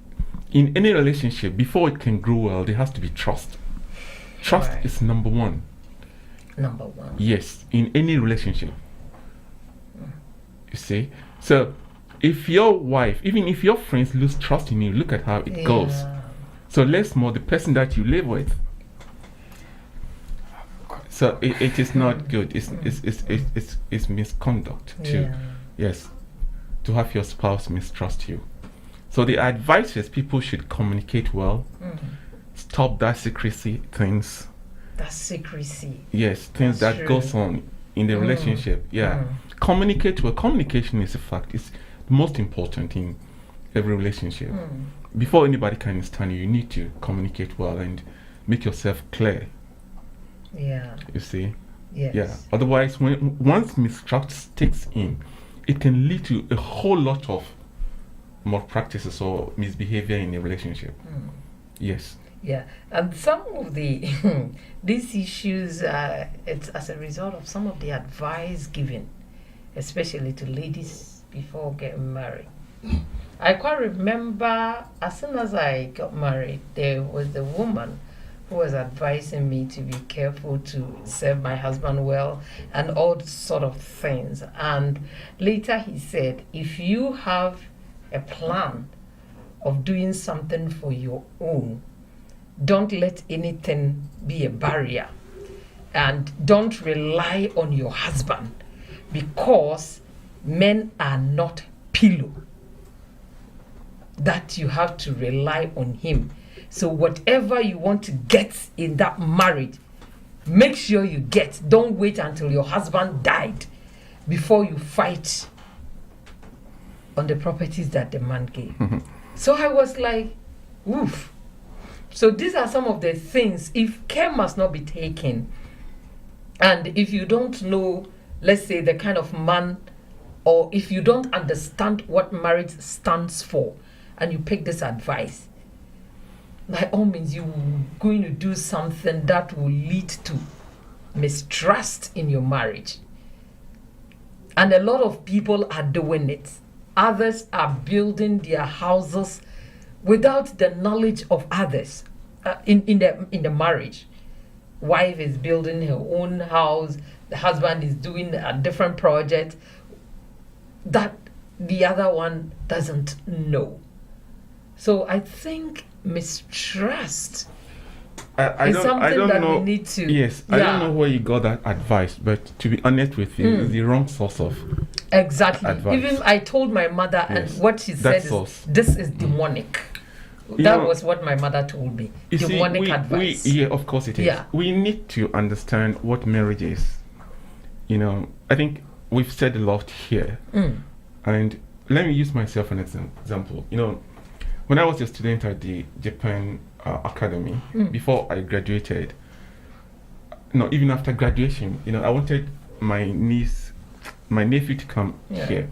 in any relationship, before it can grow well, there has to be trust. Trust Right. is number one. Number one. Yes, in any relationship. You see? So if your wife, even if your friends lose trust in you, look at how it goes. Yeah. So less more the person that you live with. So it is not good. It's misconduct too. Yeah. Yes. To have your spouse mistrust you. So the advice is people should communicate well. Stop that secrecy things. That's secrecy. Yes, things That's that true. goes on in the relationship. Yeah. Communicate well. Communication is a fact. It's the most important in every relationship. Before anybody can understand you, you need to communicate well and make yourself clear. Yeah. You see? Yes. Yeah. Otherwise, once mistrust takes in, it can lead to a whole lot of more practices or misbehavior in a relationship. Yes. Yeah, and some of the these issues, it's as a result of some of the advice given, especially to ladies before getting married. I quite remember as soon as I got married, there was the woman who was advising me to be careful to serve my husband well and all sort of things. And later he said, if you have a plan of doing something for your own, don't let anything be a barrier, and don't rely on your husband, because men are not pillow that you have to rely on him. So whatever you want to get in that marriage, make sure you get. Don't wait until your husband died before you fight on the properties that the man gave. So I was like, oof. So these are some of the things, if care must not be taken, and if you don't know, let's say, the kind of man, or if you don't understand what marriage stands for, and you pick this advice, by all means, you're going to do something that will lead to mistrust in your marriage. And a lot of people are doing it. Others are building their houses without the knowledge of others in the marriage. Wife is building her own house, the husband is doing a different project that the other one doesn't know. So I think mistrust I is don't something that know. we need to. Yes, I don't know where you got that advice, but to be honest with you, it's the wrong source of Exactly. advice. Even I told my mother, Yes, and what she that said is, source. this is demonic. You That know, was what my mother told me. You see, Demonic advice. yeah, of course it is. Yeah. We need to understand what marriage is. You know, I think we've said a lot here. And let me use myself as an example. You know, when I was a student at the Japan Academy, before I graduated, no, even after graduation, you know, I wanted my nephew to come Yeah. here.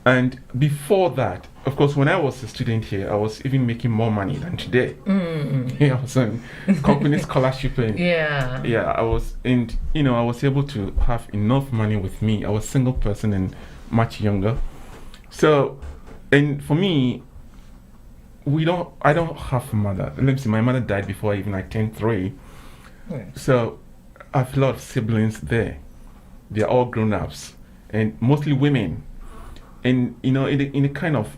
And before that, of course, when I was a student here, I was even making more money than today. Yeah, I was on company scholarship, and Yeah. I was, and I was able to have enough money with me. I was a single person and much younger. So, and for me, I don't have a mother. Let me see, my mother died before I turned 3. So I have a lot of siblings there. They're all grown ups and mostly women. And in the kind of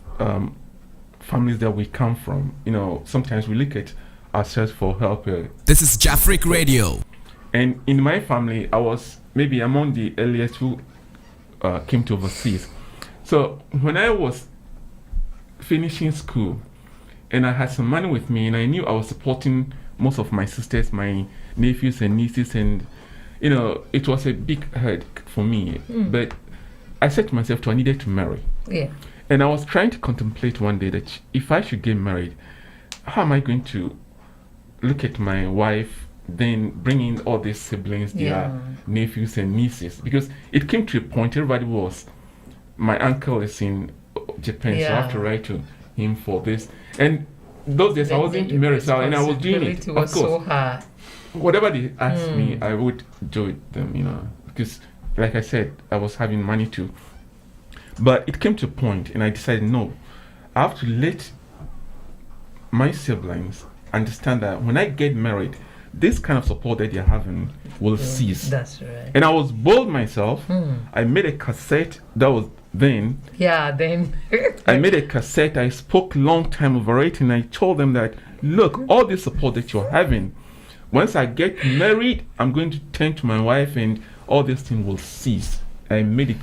families that we come from, sometimes we look at ourselves for help. This is Jafric Radio. And in my family, I was maybe among the earliest who came to overseas. So when I was finishing school and I had some money with me, and I knew I was supporting most of my sisters, my nephews and nieces, and it was a big hurt for me. But I said to myself, I needed to marry. Yeah. And I was trying to contemplate one day that if I should get married, how am I going to look at my wife, then bring in all these siblings, their nephews and nieces? Because it came to a point, everybody was, my uncle is in Japan, so I have to write to him for this. And those days I wasn't married, and I was doing it. Of course, so hard. Whatever they asked me, I would do it them, because like I said, I was having money too. But it came to a point, and I decided, no, I have to let my siblings understand that when I get married, this kind of support that they're having will cease. That's right. And I was bold myself. I made a cassette that was then. Yeah, then. I made a cassette. I spoke long time over it, and I told them that, look, all this support that you're having, once I get married, I'm going to turn to my wife, and all this thing will cease. I made it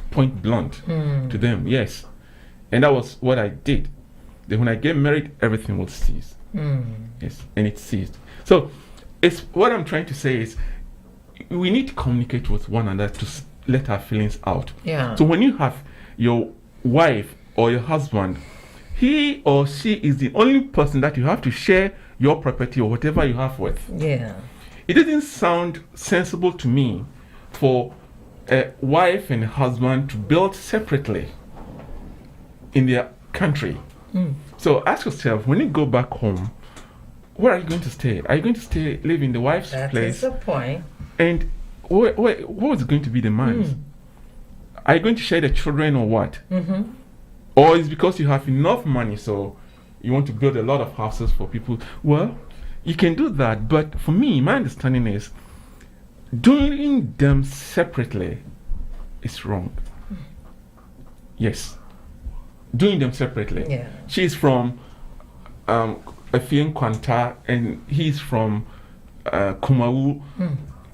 point blunt to them, yes. And that was what I did. Then when I get married, everything will cease. Yes, and it ceased. So, it's what I'm trying to say is, we need to communicate with one another to let our feelings out. Yeah. So when you have your wife or your husband, he or she is the only person that you have to share your property or whatever you have with. Yeah. It doesn't sound sensible to me for a wife and a husband to build separately in their country. So ask yourself, when you go back home, where are you going to stay? Are you going to live in the wife's That place? is the point. And what is going to be the man's? Are you going to share the children or what? Or is because you have enough money, so you want to build a lot of houses for people? Well, you can do that, but for me, my understanding is doing them separately is wrong. Yes, doing them separately. Yeah. She's from Efien Kwanta, and he's from Kumawu.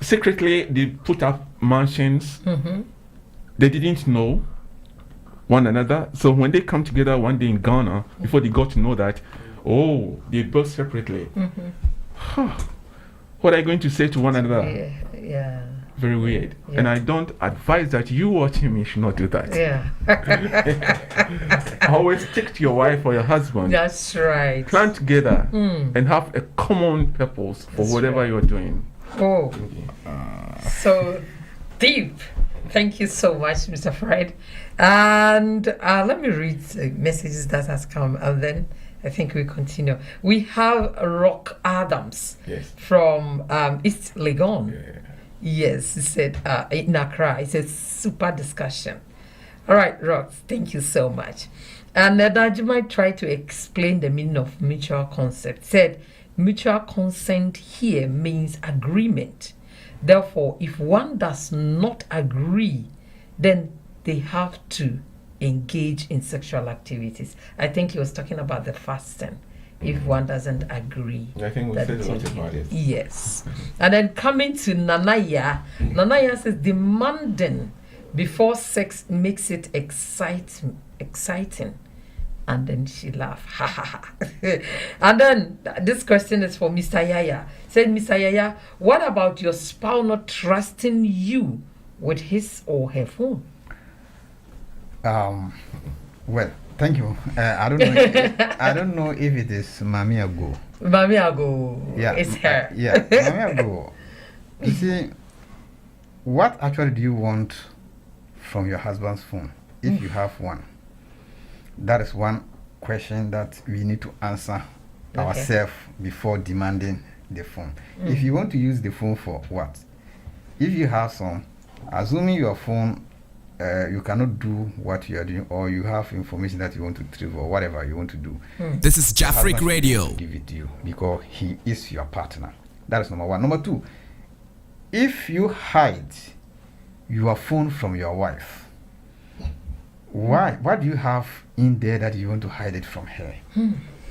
Secretly, they put up mansions. They didn't know one another. So when they come together one day in Ghana, before they got to know that, oh, they built separately. What are you going to say to one another? Yeah. Very weird. And I don't advise that you watching me should not do that. Yeah. Always stick to your wife or your husband. That's right. Plan together and have a common purpose for whatever you're doing. Oh, so deep. Thank you so much, Mr. Fred. And let me read the messages that has come, and then I think we continue. We have Rock Adams from East Legon. Yes, he said in Accra. It's a super discussion. All right, Rock, thank you so much. And Nadaj might try to explain the meaning of mutual consent. Said mutual consent here means agreement. Therefore, if one does not agree, then they have to engage in sexual activities. I think he was talking about the fasting. If one doesn't agree. I think we said a lot about it. Yes. And then coming to Nanaya. Nanaya says demanding before sex makes it exciting. And then she laughed. Ha ha ha. And then this question is for Mr. Yaya. Said Mr. Yaya, what about your spouse not trusting you with his or her phone? Well, thank you. I don't know. I don't know if it is Mami Ago. Mami Ago. Yeah, It's her. Yeah, Mami Ago. You see, what actually do you want from your husband's phone? if you have one. That is one question that we need to answer ourselves before demanding the phone. If you want to use the phone for what? If you have some, assuming your phone, you cannot do what you are doing, or you have information that you want to retrieve, or whatever you want to do. This is your husband Jafric should Radio. give it to you because he is your partner. That is number one. Number two, if you hide your phone from your wife, why? What do you have in there that you want to hide it from her?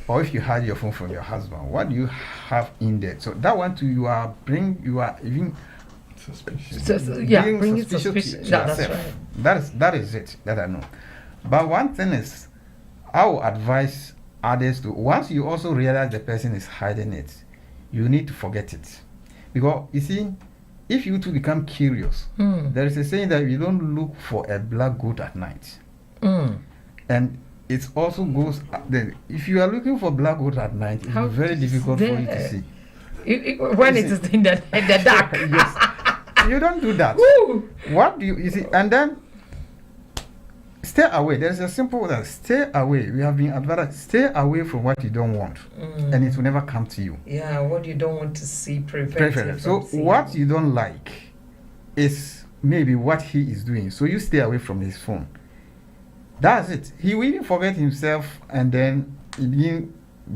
Or if you hide your phone from your husband, what do you have in there? So that one too, you are even Suspicious. suspicious Bringing to suspicion. Yeah, that's yourself. right. That is it that I know. But one thing is, I will advise others to, once you also realize the person is hiding it, you need to forget it. Because you see, if you two become curious, there is a saying that you don't look for a black goat at night. And it also goes then if you are looking for black goat at night, it's How very difficult for you to see. When it is in the dark. Yes. You don't do that. Woo! What do you see? And then stay away. There's a simple that stay away. We have been advised, stay away from what you don't want, and it will never come to you. Yeah, what you don't want to see, prevent Preference. it So from seeing. what you don't like is maybe what he is doing. So you stay away from his phone. That's it. He will even forget himself, and then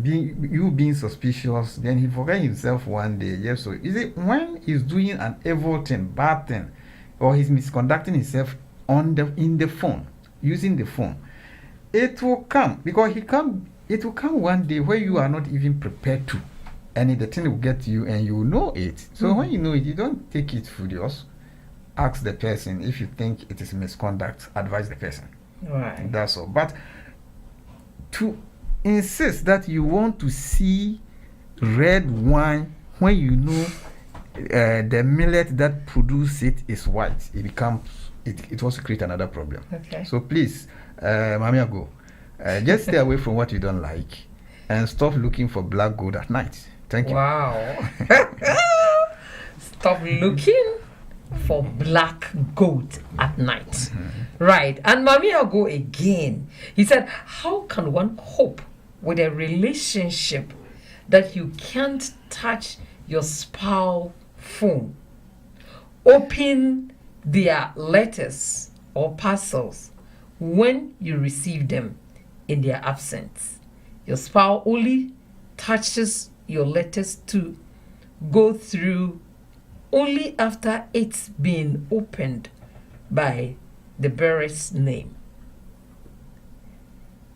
being suspicious, then he forget himself one day. Yes, so is it when he's doing an evil thing, bad thing, or he's misconducting himself in the phone, using the phone, it will come because it will come one day where you are not even prepared to, and the thing will get to you and you will know it. So when you know it, you don't take it furious. Ask the person. If you think it is misconduct, advise the person. Right. That's all. But to insist that you want to see red wine when you know the millet that produces it is white, it also create another problem. Okay. So please, Mami Ago, just stay away from what you don't like and stop looking for black gold at night. Thank you. Wow. Stop looking for black goat at night. Right. And Mami, I'll go again. He said, how can one cope with a relationship that you can't touch your spouse phone, open their letters or parcels when you receive them in their absence? Your spouse only touches your letters to go through only after it's been opened by the bearer's name.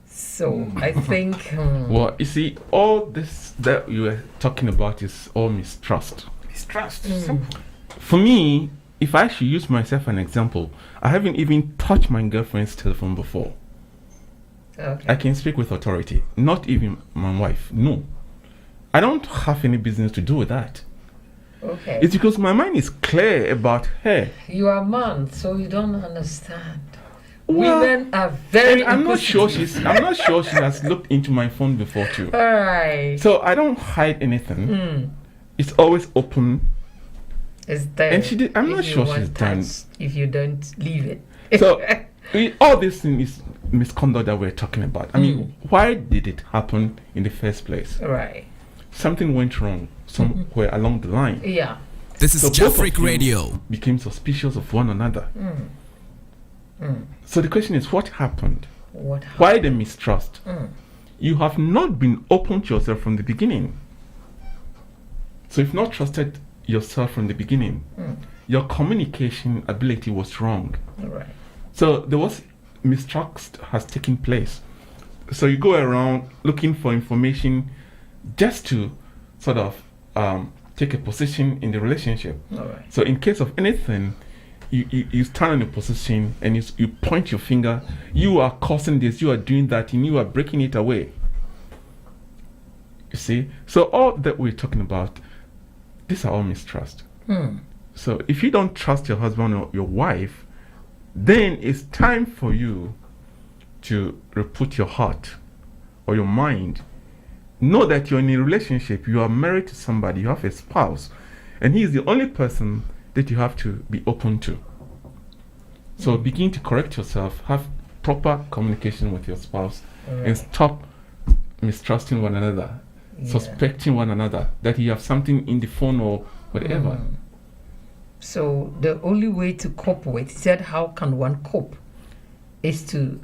So I think Well, you see, all this that you were talking about is all mistrust. Mistrust. Simple. For me, if I should use myself an example, I haven't even touched my girlfriend's telephone before. okay. I can speak with authority. Not even my wife. No. I don't have any business to do with that. Okay. It's because my mind is clear about her. You are a man, so you don't understand. Well, Women are very I'm not sure inquisitive. I'm not sure she has looked into my phone before too. All right. So I don't hide anything. It's always open. It's there. And she did. I'm if not you sure want she's done. touch, if you don't leave it. So all this thing is misconduct that we're talking about. I mean, why did it happen in the first place? Right. Something went wrong somewhere along the line. Yeah. This is So both of Jafric you Radio. became suspicious of one another. So the question is, what happened? What happened? Why the mistrust? You have not been open to yourself from the beginning. So if not trusted yourself from the beginning, your communication ability was wrong. All right. So there was mistrust has taken place. So you go around looking for information just to sort of take a position in the relationship. All right. So in case of anything, you stand in a position and you point your finger. You are causing this. You are doing that, and you are breaking it away. You see. So all that we're talking about, these are all mistrust. So if you don't trust your husband or your wife, then it's time for you to put your heart or your mind. Know that you're in a relationship. You are married to somebody. You have a spouse, and he is the only person that you have to be open to. So begin to correct yourself. Have proper communication with your spouse Right. and stop mistrusting one another, suspecting one another that you have something in the phone or whatever. So the only way to cope with, he said, how can one cope? Is to,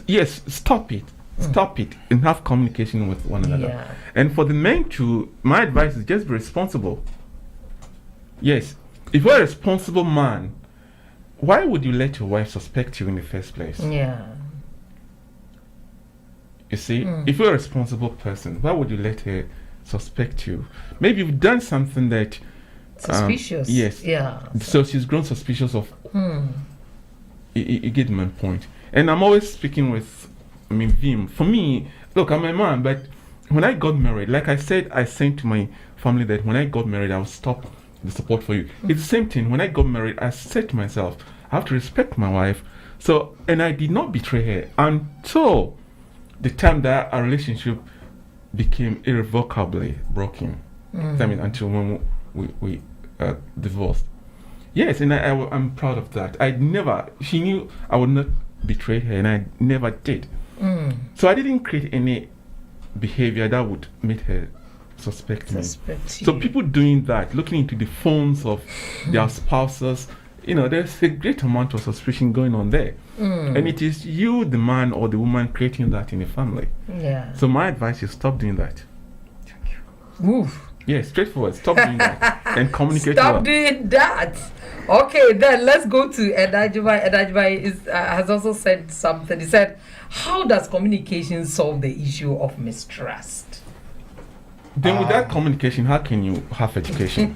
Yes, stop it. Stop it and have communication with one another. Yeah. And for the men too, my advice is just be responsible. Yes, if you're a responsible man, why would you let your wife suspect you in the first place? Yeah. You see, if you're a responsible person, why would you let her suspect you? Maybe you've done something that Suspicious. yes. Yeah. So she's grown suspicious of. You get my point. And I'm always speaking with, Vim. For me, look, I'm a man, but when I got married, like I said, I said to my family that when I got married, I would stop the support for you. It's the same thing. When I got married, I said to myself, I have to respect my wife. So, and I did not betray her until the time that our relationship became irrevocably broken. Until when we divorced. Yes, and I'm proud of that. She knew I would not betray her, and I never did. So I didn't create any behavior that would make her suspect me. So people doing that, looking into the phones of their spouses, there's a great amount of suspicion going on there. And it is you, the man or the woman, creating that in a family. Yeah. So my advice is stop doing that. Oof. Yes, straightforward. Stop doing that and communicate. Stop doing that. Okay, then let's go to Edajibai. Edajibai has also said something. He said, how does communication solve the issue of mistrust? Then with that communication, how can you have education?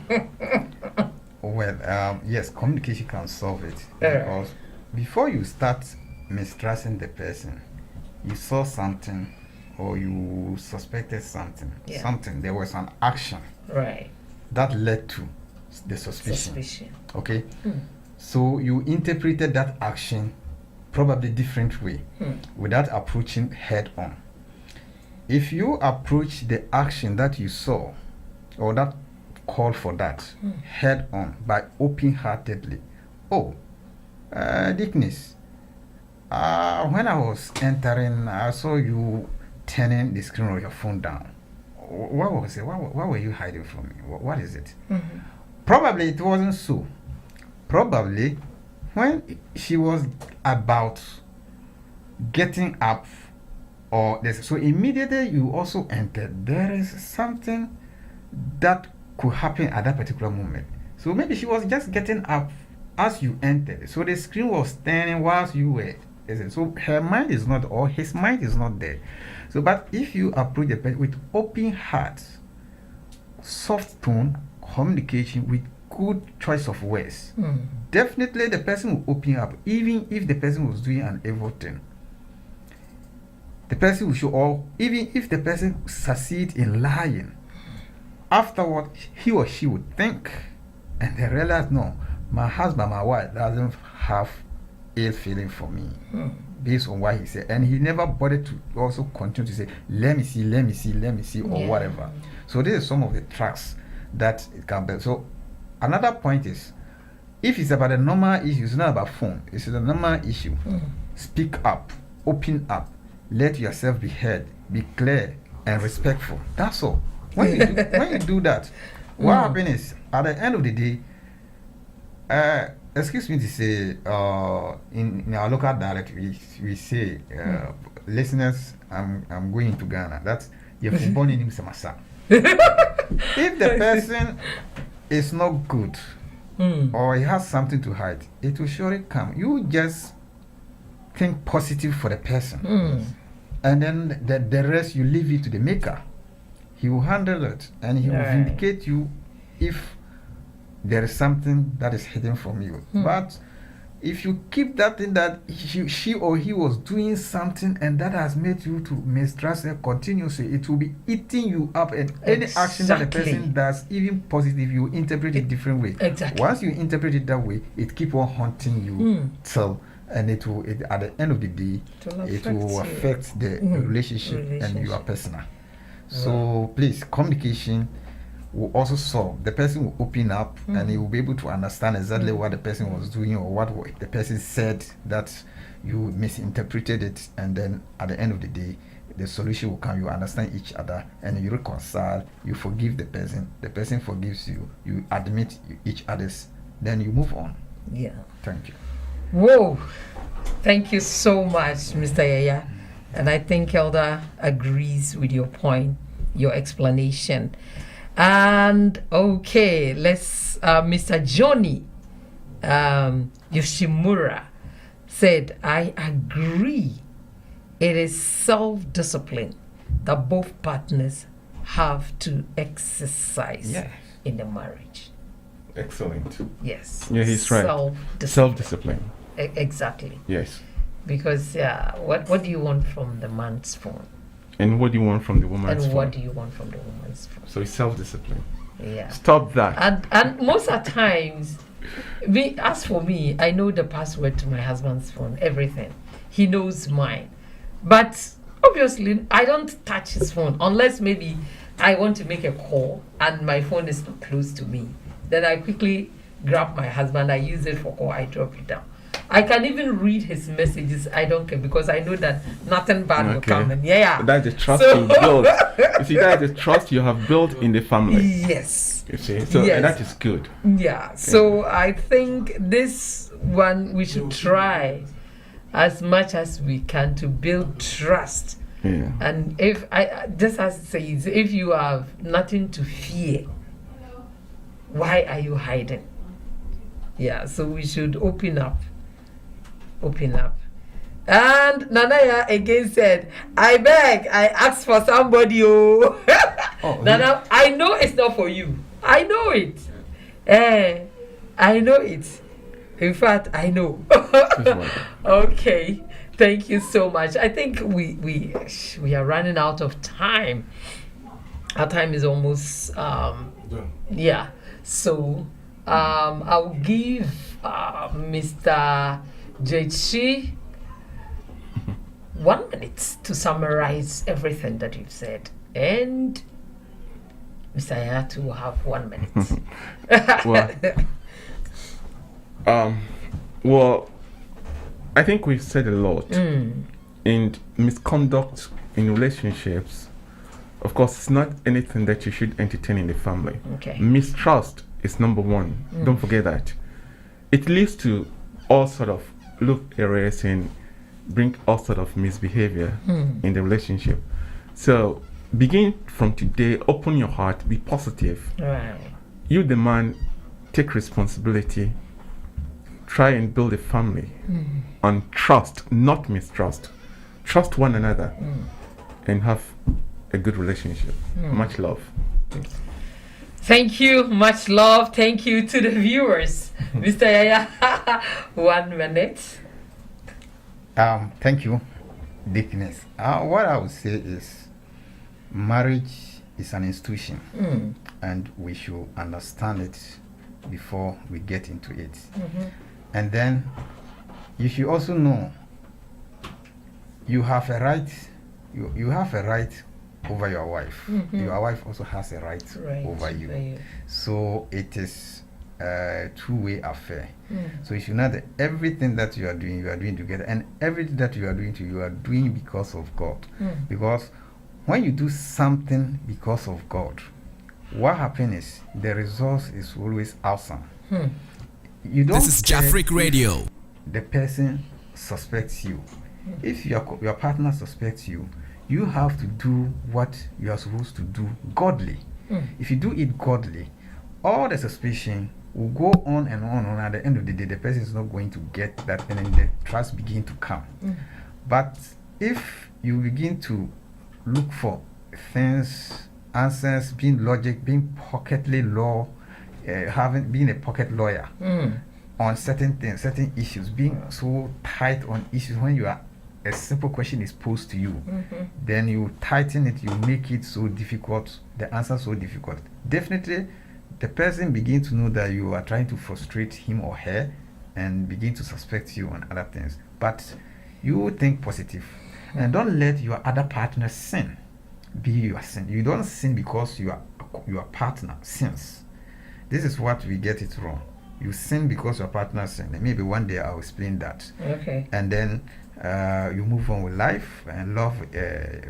Well, yes, communication can solve it. Because before you start mistrusting the person, you saw something or you suspected something. There was an action that led to the suspicion. Okay? So you interpreted that action probably different way without approaching head on. If you approach the action that you saw or that called for that head on by open-heartedly, Dickness, when I was entering, I saw you turning the screen of your phone down. What was it? What were you hiding from me? What is it? Probably it wasn't so. Probably when she was about getting up, so immediately you also entered. There is something that could happen at that particular moment. So maybe she was just getting up as you entered. So the screen was turning whilst you were. So her mind is not, or his mind is not there. So, but if you approach the person with open heart, soft tone, communication with good choice of words, definitely the person will open up, even if the person was doing an evil thing. The person will show, or even if the person succeed in lying, afterward he or she would think and they realize, no, my husband, my wife doesn't have ill feeling for me based on what he said, and he never bothered to also continue to say, let me see or whatever. So this is some of the tracks that it can be. So another point is, if it's about a normal issue, it's not about phone, it's a normal issue. Speak up, open up, let yourself be heard, be clear and respectful. That's all. When you do that, what happens is, at the end of the day, excuse me to say, in our local dialect, we say, listeners, I'm going to Ghana. That's you're born in Samasa. If the person is not good or he has something to hide, it will surely come. You just think positive for the person, and then the rest you leave it to the maker. He will handle it, and he will vindicate you if there is something that is hidden from you. But if you keep that thing that she or he was doing something and that has made you to mistrust her continuously, it will be eating you up, and any action that the person does, even positive, you interpret it different way. Once you interpret it that way, it keep on haunting you till, and it will, at the end of the day, it will affect the relationship and your personal. So please, communication will also solve. The person will open up and he will be able to understand exactly what the person was doing or what the person said that you misinterpreted it, and then at the end of the day, the solution will come. You understand each other and you reconcile, you forgive the person forgives you, you admit each other's, then you move on. Yeah. Thank you. Whoa. Thank you so much, Mr. Yaya. And I think Elder agrees with your point, your explanation. And okay, let's Mr. Johnny Yoshimura said, I agree. It is self-discipline that both partners have to exercise in the marriage. Excellent. Yes. Yeah, he's right. Self-discipline. Exactly. Yes. Because what do you want from the man's phone? And what do you want from the woman's And phone? what do you want from the woman's phone? So it's self-discipline. Yeah. Stop that. And most of the times, as for me, I know the password to my husband's phone, everything. He knows mine. But obviously, I don't touch his phone unless maybe I want to make a call and my phone is not close to me. Then I quickly grab my husband, I use it for call, I drop it down. I can even read his messages, I don't care, because I know that nothing bad will come. And That's the trust you build. You see, that's the trust you have built in the family. Yes. You see, so Yes. that is good. Yeah. So I think this one we should try as much as we can to build trust. Yeah. And if I just as it says, if you have nothing to fear, why are you hiding? Yeah. So we should open up. Open up. And Nanaya again said, I beg, I ask for somebody. Oh, Nana, I know it's not for you. I know it. I know it. In fact, I know. Okay. Thank you so much. I think we are running out of time. Our time is almost yeah. So I'll give Mr. Jechi 1 minute to summarize everything that you've said, and Mr. Ayatu will have 1 minute. Well, I think we've said a lot. And misconduct in relationships, of course, it's not anything that you should entertain in the family. Okay. Mistrust is number one. Don't forget that. It leads to all sort of look areas and bring all sort of misbehavior in the relationship. So begin from today, open your heart, be positive. Right. You, the man, take responsibility. Try and build a family on trust, not mistrust. Trust one another and have a good relationship. Much love. Thank you. Much love. Thank you to the viewers. Mr. Yaya, 1 minute. Thank you, Deaconess. What I would say is marriage is an institution and we should understand it before we get into it. And then you should also know you have a right, you have a right over your wife. Your wife also has a right over you. So it is a two-way affair. So you should know that everything that you are doing together, and everything that you are doing because of God. Because when you do something because of God, what happens is the result is always awesome. You don't This is Jafric Radio. The person suspects you. If your partner suspects you, you have to do what you are supposed to do godly. If you do it godly, all the suspicion will go on and on, and at the end of the day, the person is not going to get that, and then the trust begin to come. But if you begin to look for things, answers, being logic, being pocketly law, being a pocket lawyer on certain things, certain issues, being so tight on issues when you are a simple question is posed to you, then you tighten it, you make it so difficult, the answer so difficult. Definitely, the person begins to know that you are trying to frustrate him or her and begin to suspect you on other things. But you think positive and don't let your other partner sin be your sin. You don't sin because you are your partner sins. This is what we get it wrong. You sin because your partner sinned. And maybe one day I'll explain that. Okay. And then you move on with life and love.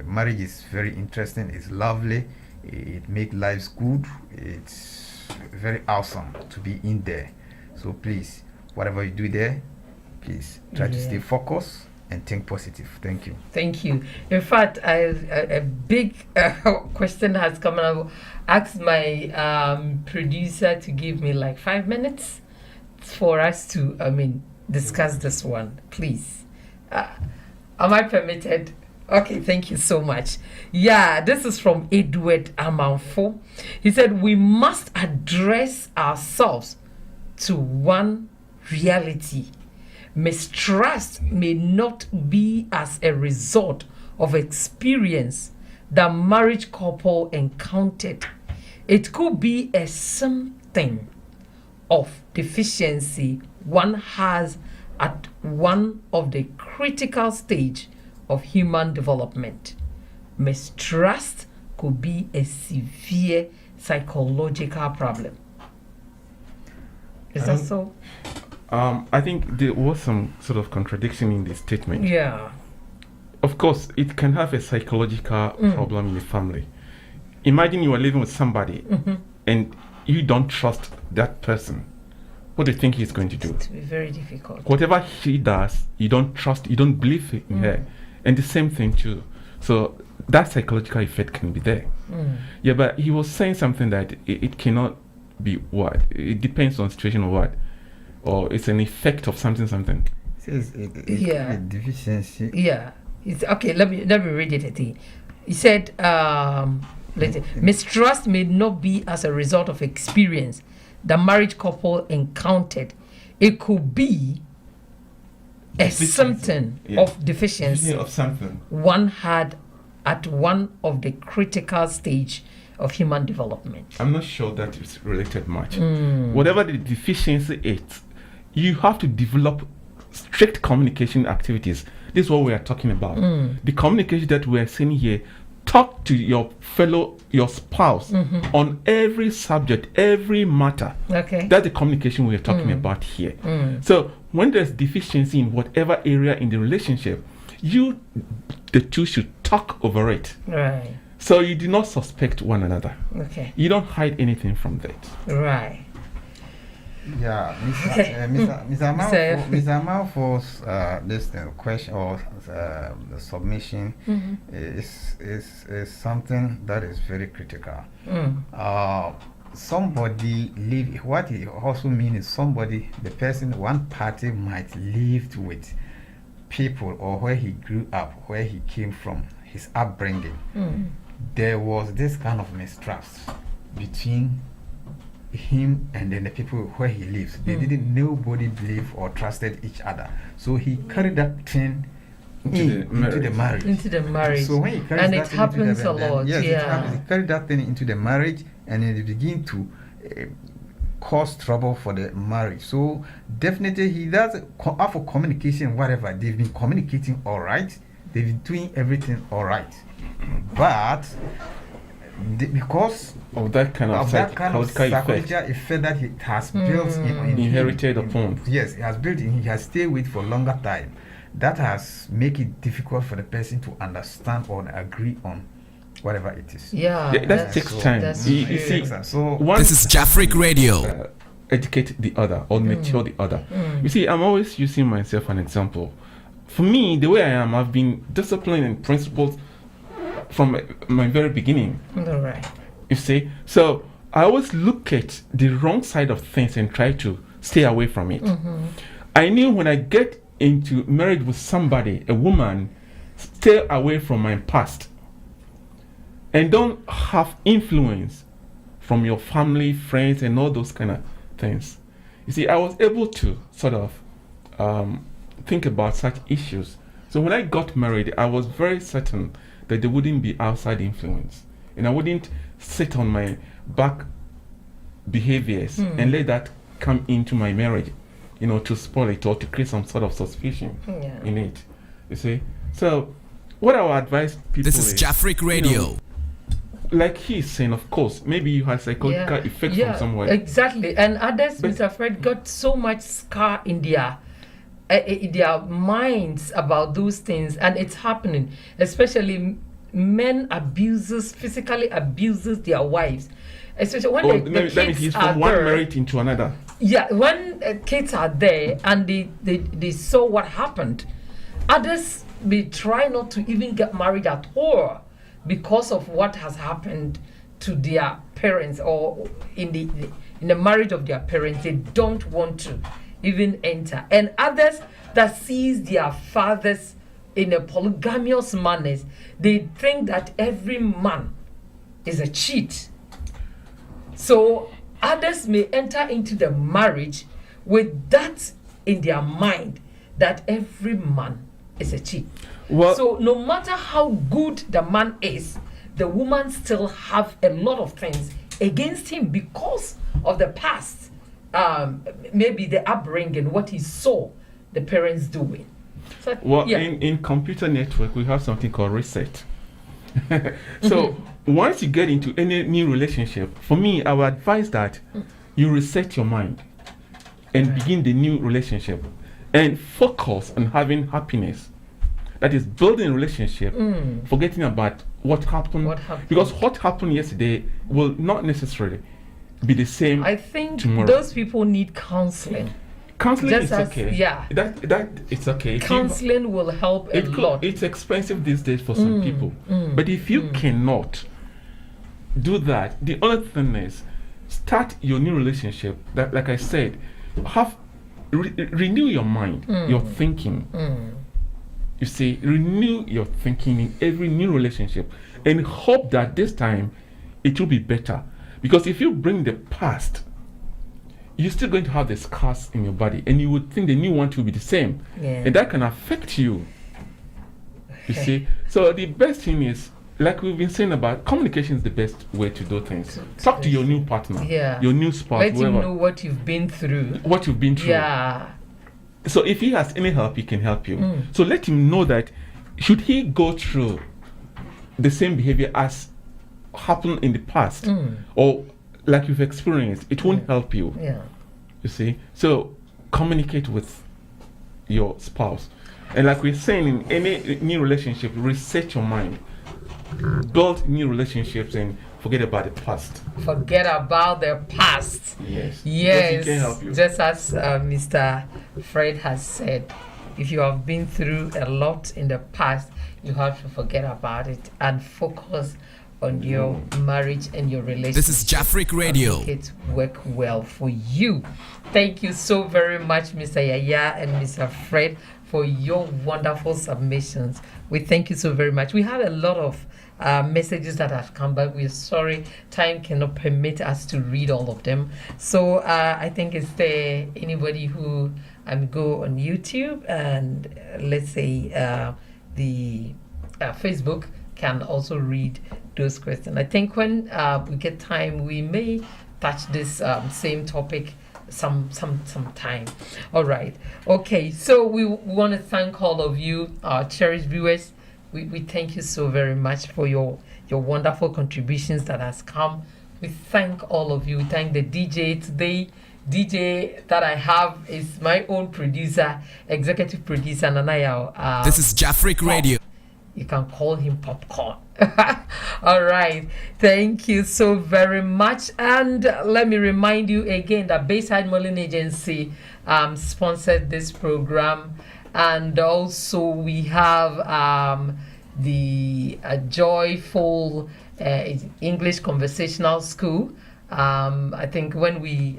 Marriage is very interesting. It's lovely. It makes lives good. It's very awesome to be in there. So please, whatever you do there, please try to stay focused and think positive. Thank you. Thank you. In fact, a big question has come and I've asked my producer to give me like 5 minutes for us to, discuss this one. Please. Am I permitted? Okay, thank you so much. Yeah, this is from Edward Amanfo. He said, we must address ourselves to one reality. Mistrust may not be as a result of experience the marriage couple encountered. It could be a symptom of deficiency one has at one of the critical stage of human development. Mistrust could be a severe psychological problem. Is that so? I think there was some sort of contradiction in this statement. Yeah. Of course, it can have a psychological problem in the family. Imagine you are living with somebody and you don't trust that person. What do you think he's going to do? It will be very difficult. Whatever she does, you don't trust, you don't believe in her. And the same thing too. So that psychological effect can be there. Yeah, but he was saying something that it cannot be what? It depends on situation or what? Or it's an effect of something. It says a deficiency. Yeah. Okay, let me read it again. He said, mistrust may not be as a result of experience the marriage couple encountered. It could be a symptom of deficiency of something one had at one of the critical stage of human development. I'm not sure that it's related much. Whatever the deficiency is, you have to develop strict communication activities. This is what we are talking about. The communication that we are seeing here, talk to your spouse on every subject, every matter. Okay. That's the communication we are talking about here. So when there's deficiency in whatever area in the relationship, the two should talk over it. Right. So you do not suspect one another. Okay. You don't hide anything from that. Right. Yeah, Mr. Amalfo's this question or the submission is something that is very critical. Somebody live. What it also means is one party might live with people or where he grew up, where he came from, his upbringing. There was this kind of mistrust between him and then the people where he lives. Nobody believed or trusted each other. So he carried that thing into the marriage. So when he carries and that it happens into a lot. Yes, yeah. it happens. He carried that thing into the marriage and then it begin to cause trouble for the marriage. So definitely he does for communication, whatever. They've been communicating all right. They've been doing everything all right. But because of that kind of psychological effect that he has built inherited upon. Yes, he has built in, he has stayed with for a longer time. That has make it difficult for the person to understand or agree on whatever it is. Yeah, that takes time. You see, so this is Jafric Radio. Educate the other or mature the other. You see, I'm always using myself an example. For me, the way I am, I've been disciplined and principled from my very beginning. Right. You see, so I always look at the wrong side of things and try to stay away from it. I knew when I get into marriage with somebody, a woman, stay away from my past and don't have influence from your family, friends, and all those kind of things. You see, I was able to sort of think about such issues. So when I got married, I was very certain that there wouldn't be outside influence, and I wouldn't sit on my back behaviors and let that come into my marriage, to spoil it or to create some sort of suspicion in it. You see, so what I would advise people This is Jafric Radio. like he's saying, of course, maybe you had psychological effect from somewhere. Exactly. And others, But- Mr. Fred, got so much scar in their minds about those things, and it's happening. Especially men physically abuses their wives. Especially when Or the that means kids he's are from one there. marriage into another. Yeah, when kids are there and they saw what happened, others may try not to even get married at all because of what has happened to their parents, or in the marriage of their parents. They don't want to even enter. And others that sees their fathers in a polygamous manner, they think that every man is a cheat. So others may enter into the marriage with that in their mind, that every man is a cheat. Well, So no matter how good the man is, the woman still have a lot of things against him because of the past, maybe the upbringing, what he saw the parents doing. So, well, yeah. in computer network, we have something called reset. So once you get into any new relationship, for me, I would advise that you reset your mind and begin the new relationship and focus on having happiness. That is building a relationship, forgetting about what happened. What happened. Because what happened yesterday will not necessarily be the same I think tomorrow. those people need counseling. Counseling just is as- okay. yeah. That it's okay. If you- Counseling will help a lot. it's expensive these days for some people. But if you cannot do that, the other thing is start your new relationship. That, like I said, renew your mind, your thinking. You see, renew your thinking in every new relationship, and hope that this time it will be better. Because if you bring the past, you're still going to have the scars in your body, and you would think the new one will be the same, Yeah. and that can affect you. You see, so the best thing is, like we've been saying about, communication is the best way to do things. Talk to your new partner, Yeah. your new spouse, Let him whoever, know what you've been through. what you've been through. Yeah. So if he has any help, he can help you. So let him know that should he go through the same behavior as happened in the past, or like you've experienced, it won't help you. Yeah. You see, so communicate with your spouse, and like we're saying, in any new relationship, reset your mind, build new relationships, and forget about the past. Forget about the past. Yes. Yes. Because it can help you. Just as Mr. Fred has said, if you have been through a lot in the past, you have to forget about it and focus on your marriage and your relationship. This is Jafric Radio. Make it work well for you. Thank you so very much, Mr. Yaya and Mr. Fred, for your wonderful submissions. We thank you so very much. We had a lot of messages that have come, but we're sorry time cannot permit us to read all of them. So I think, is there anybody who go on YouTube and let's say the Facebook can also read those questions. I think when we get time, we may touch this same topic some time. All right. Okay. So we want to thank all of you, our cherished viewers. We thank you so very much for your wonderful contributions that has come. We thank all of you. We thank the DJ today. DJ that I have is my own producer, executive producer, Nanaya. This is Jafric Radio. You can call him Popcorn. All right. Thank you so very much. And let me remind you again that Bayside Modeling Agency sponsored this program. And also we have the Joyful English Conversational School. I think when we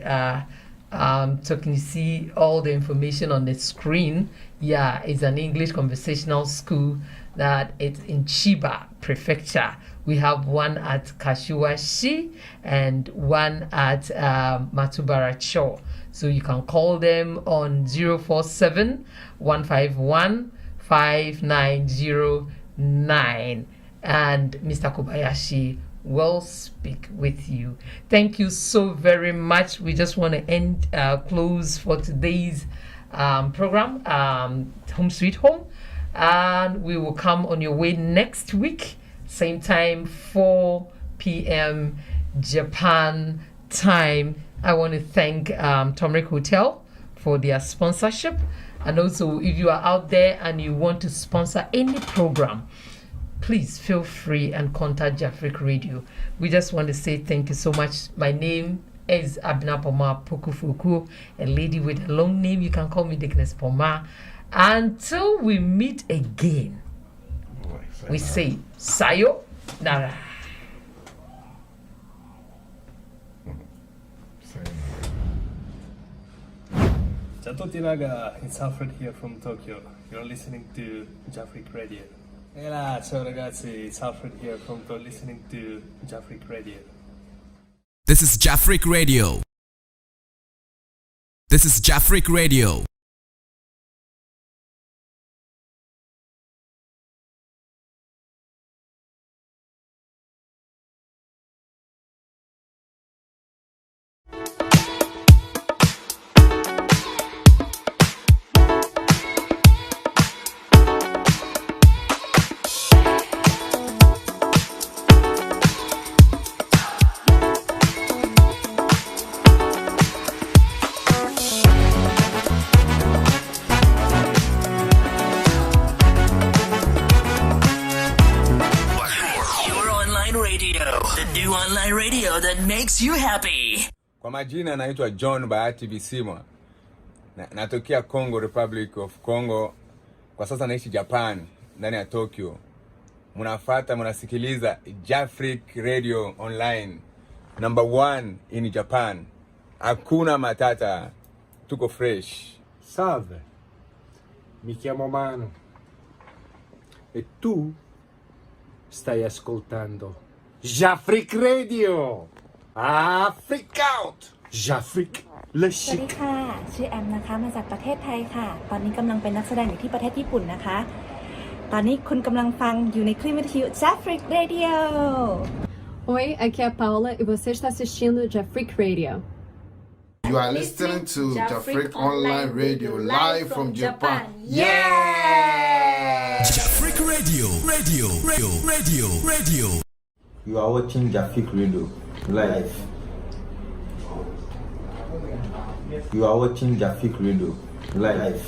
you see all the information on the screen. Yeah, it's an English conversational school that it's in Chiba Prefecture. We have one at Kashiwashi and one at Matubaracho. So you can call them on 047 151 5909, and Mr. Kobayashi will speak with you. Thank you so very much. We just want to close for today's program, Home Sweet Home, and we will come on your way next week, same time, 4 p.m. Japan time. I want to thank Turmeric Hotel for their sponsorship. And also, if you are out there and you want to sponsor any program, please feel free and contact Jafric Radio. We just want to say thank you so much. My name is Abina Poma Pokufuku, a lady with a long name. You can call me Dickness Poma. Until we meet again, we say sayonara. Ciao a tutti raga, it's Alfred here from Tokyo. You're listening to Jafric Radio. Ciao ragazzi, it's Alfred here from listening to Jafric Radio. This is Jafric Radio. This is Jafric Radio. Online radio that makes you happy. Kwa majina naitwa John Bahati Bisimwa. Natokea Congo, Republic of Congo. Kwa sasa naishi Japan, ndani ya Tokyo. Munasikiliza Jafric Radio Online. Number 1 in Japan. Hakuna matata. Tuko fresh. Salve. Mi chiamo Manu. E tu stai ascoltando Jafric Radio. Freak out. Jafric Le สวัสดี Chic. ค่ะชื่อแอมนะคะมาจากประเทศไทยค่ะตอนนี้กำลังเป็นนักแสดงอยู่ที่ประเทศญี่ปุ่นนะคะตอนนี้คุณกำลังฟังอยู่ในคลื่นวิทยุ Jafric Radio Oi, aqui é a Paula e você está assistindo Jafric Radio. You are listening to Jafric Online Radio live from Japan. Jafric Radio. Radio. You are watching Jafric Radio live. You are watching Jafric Radio live.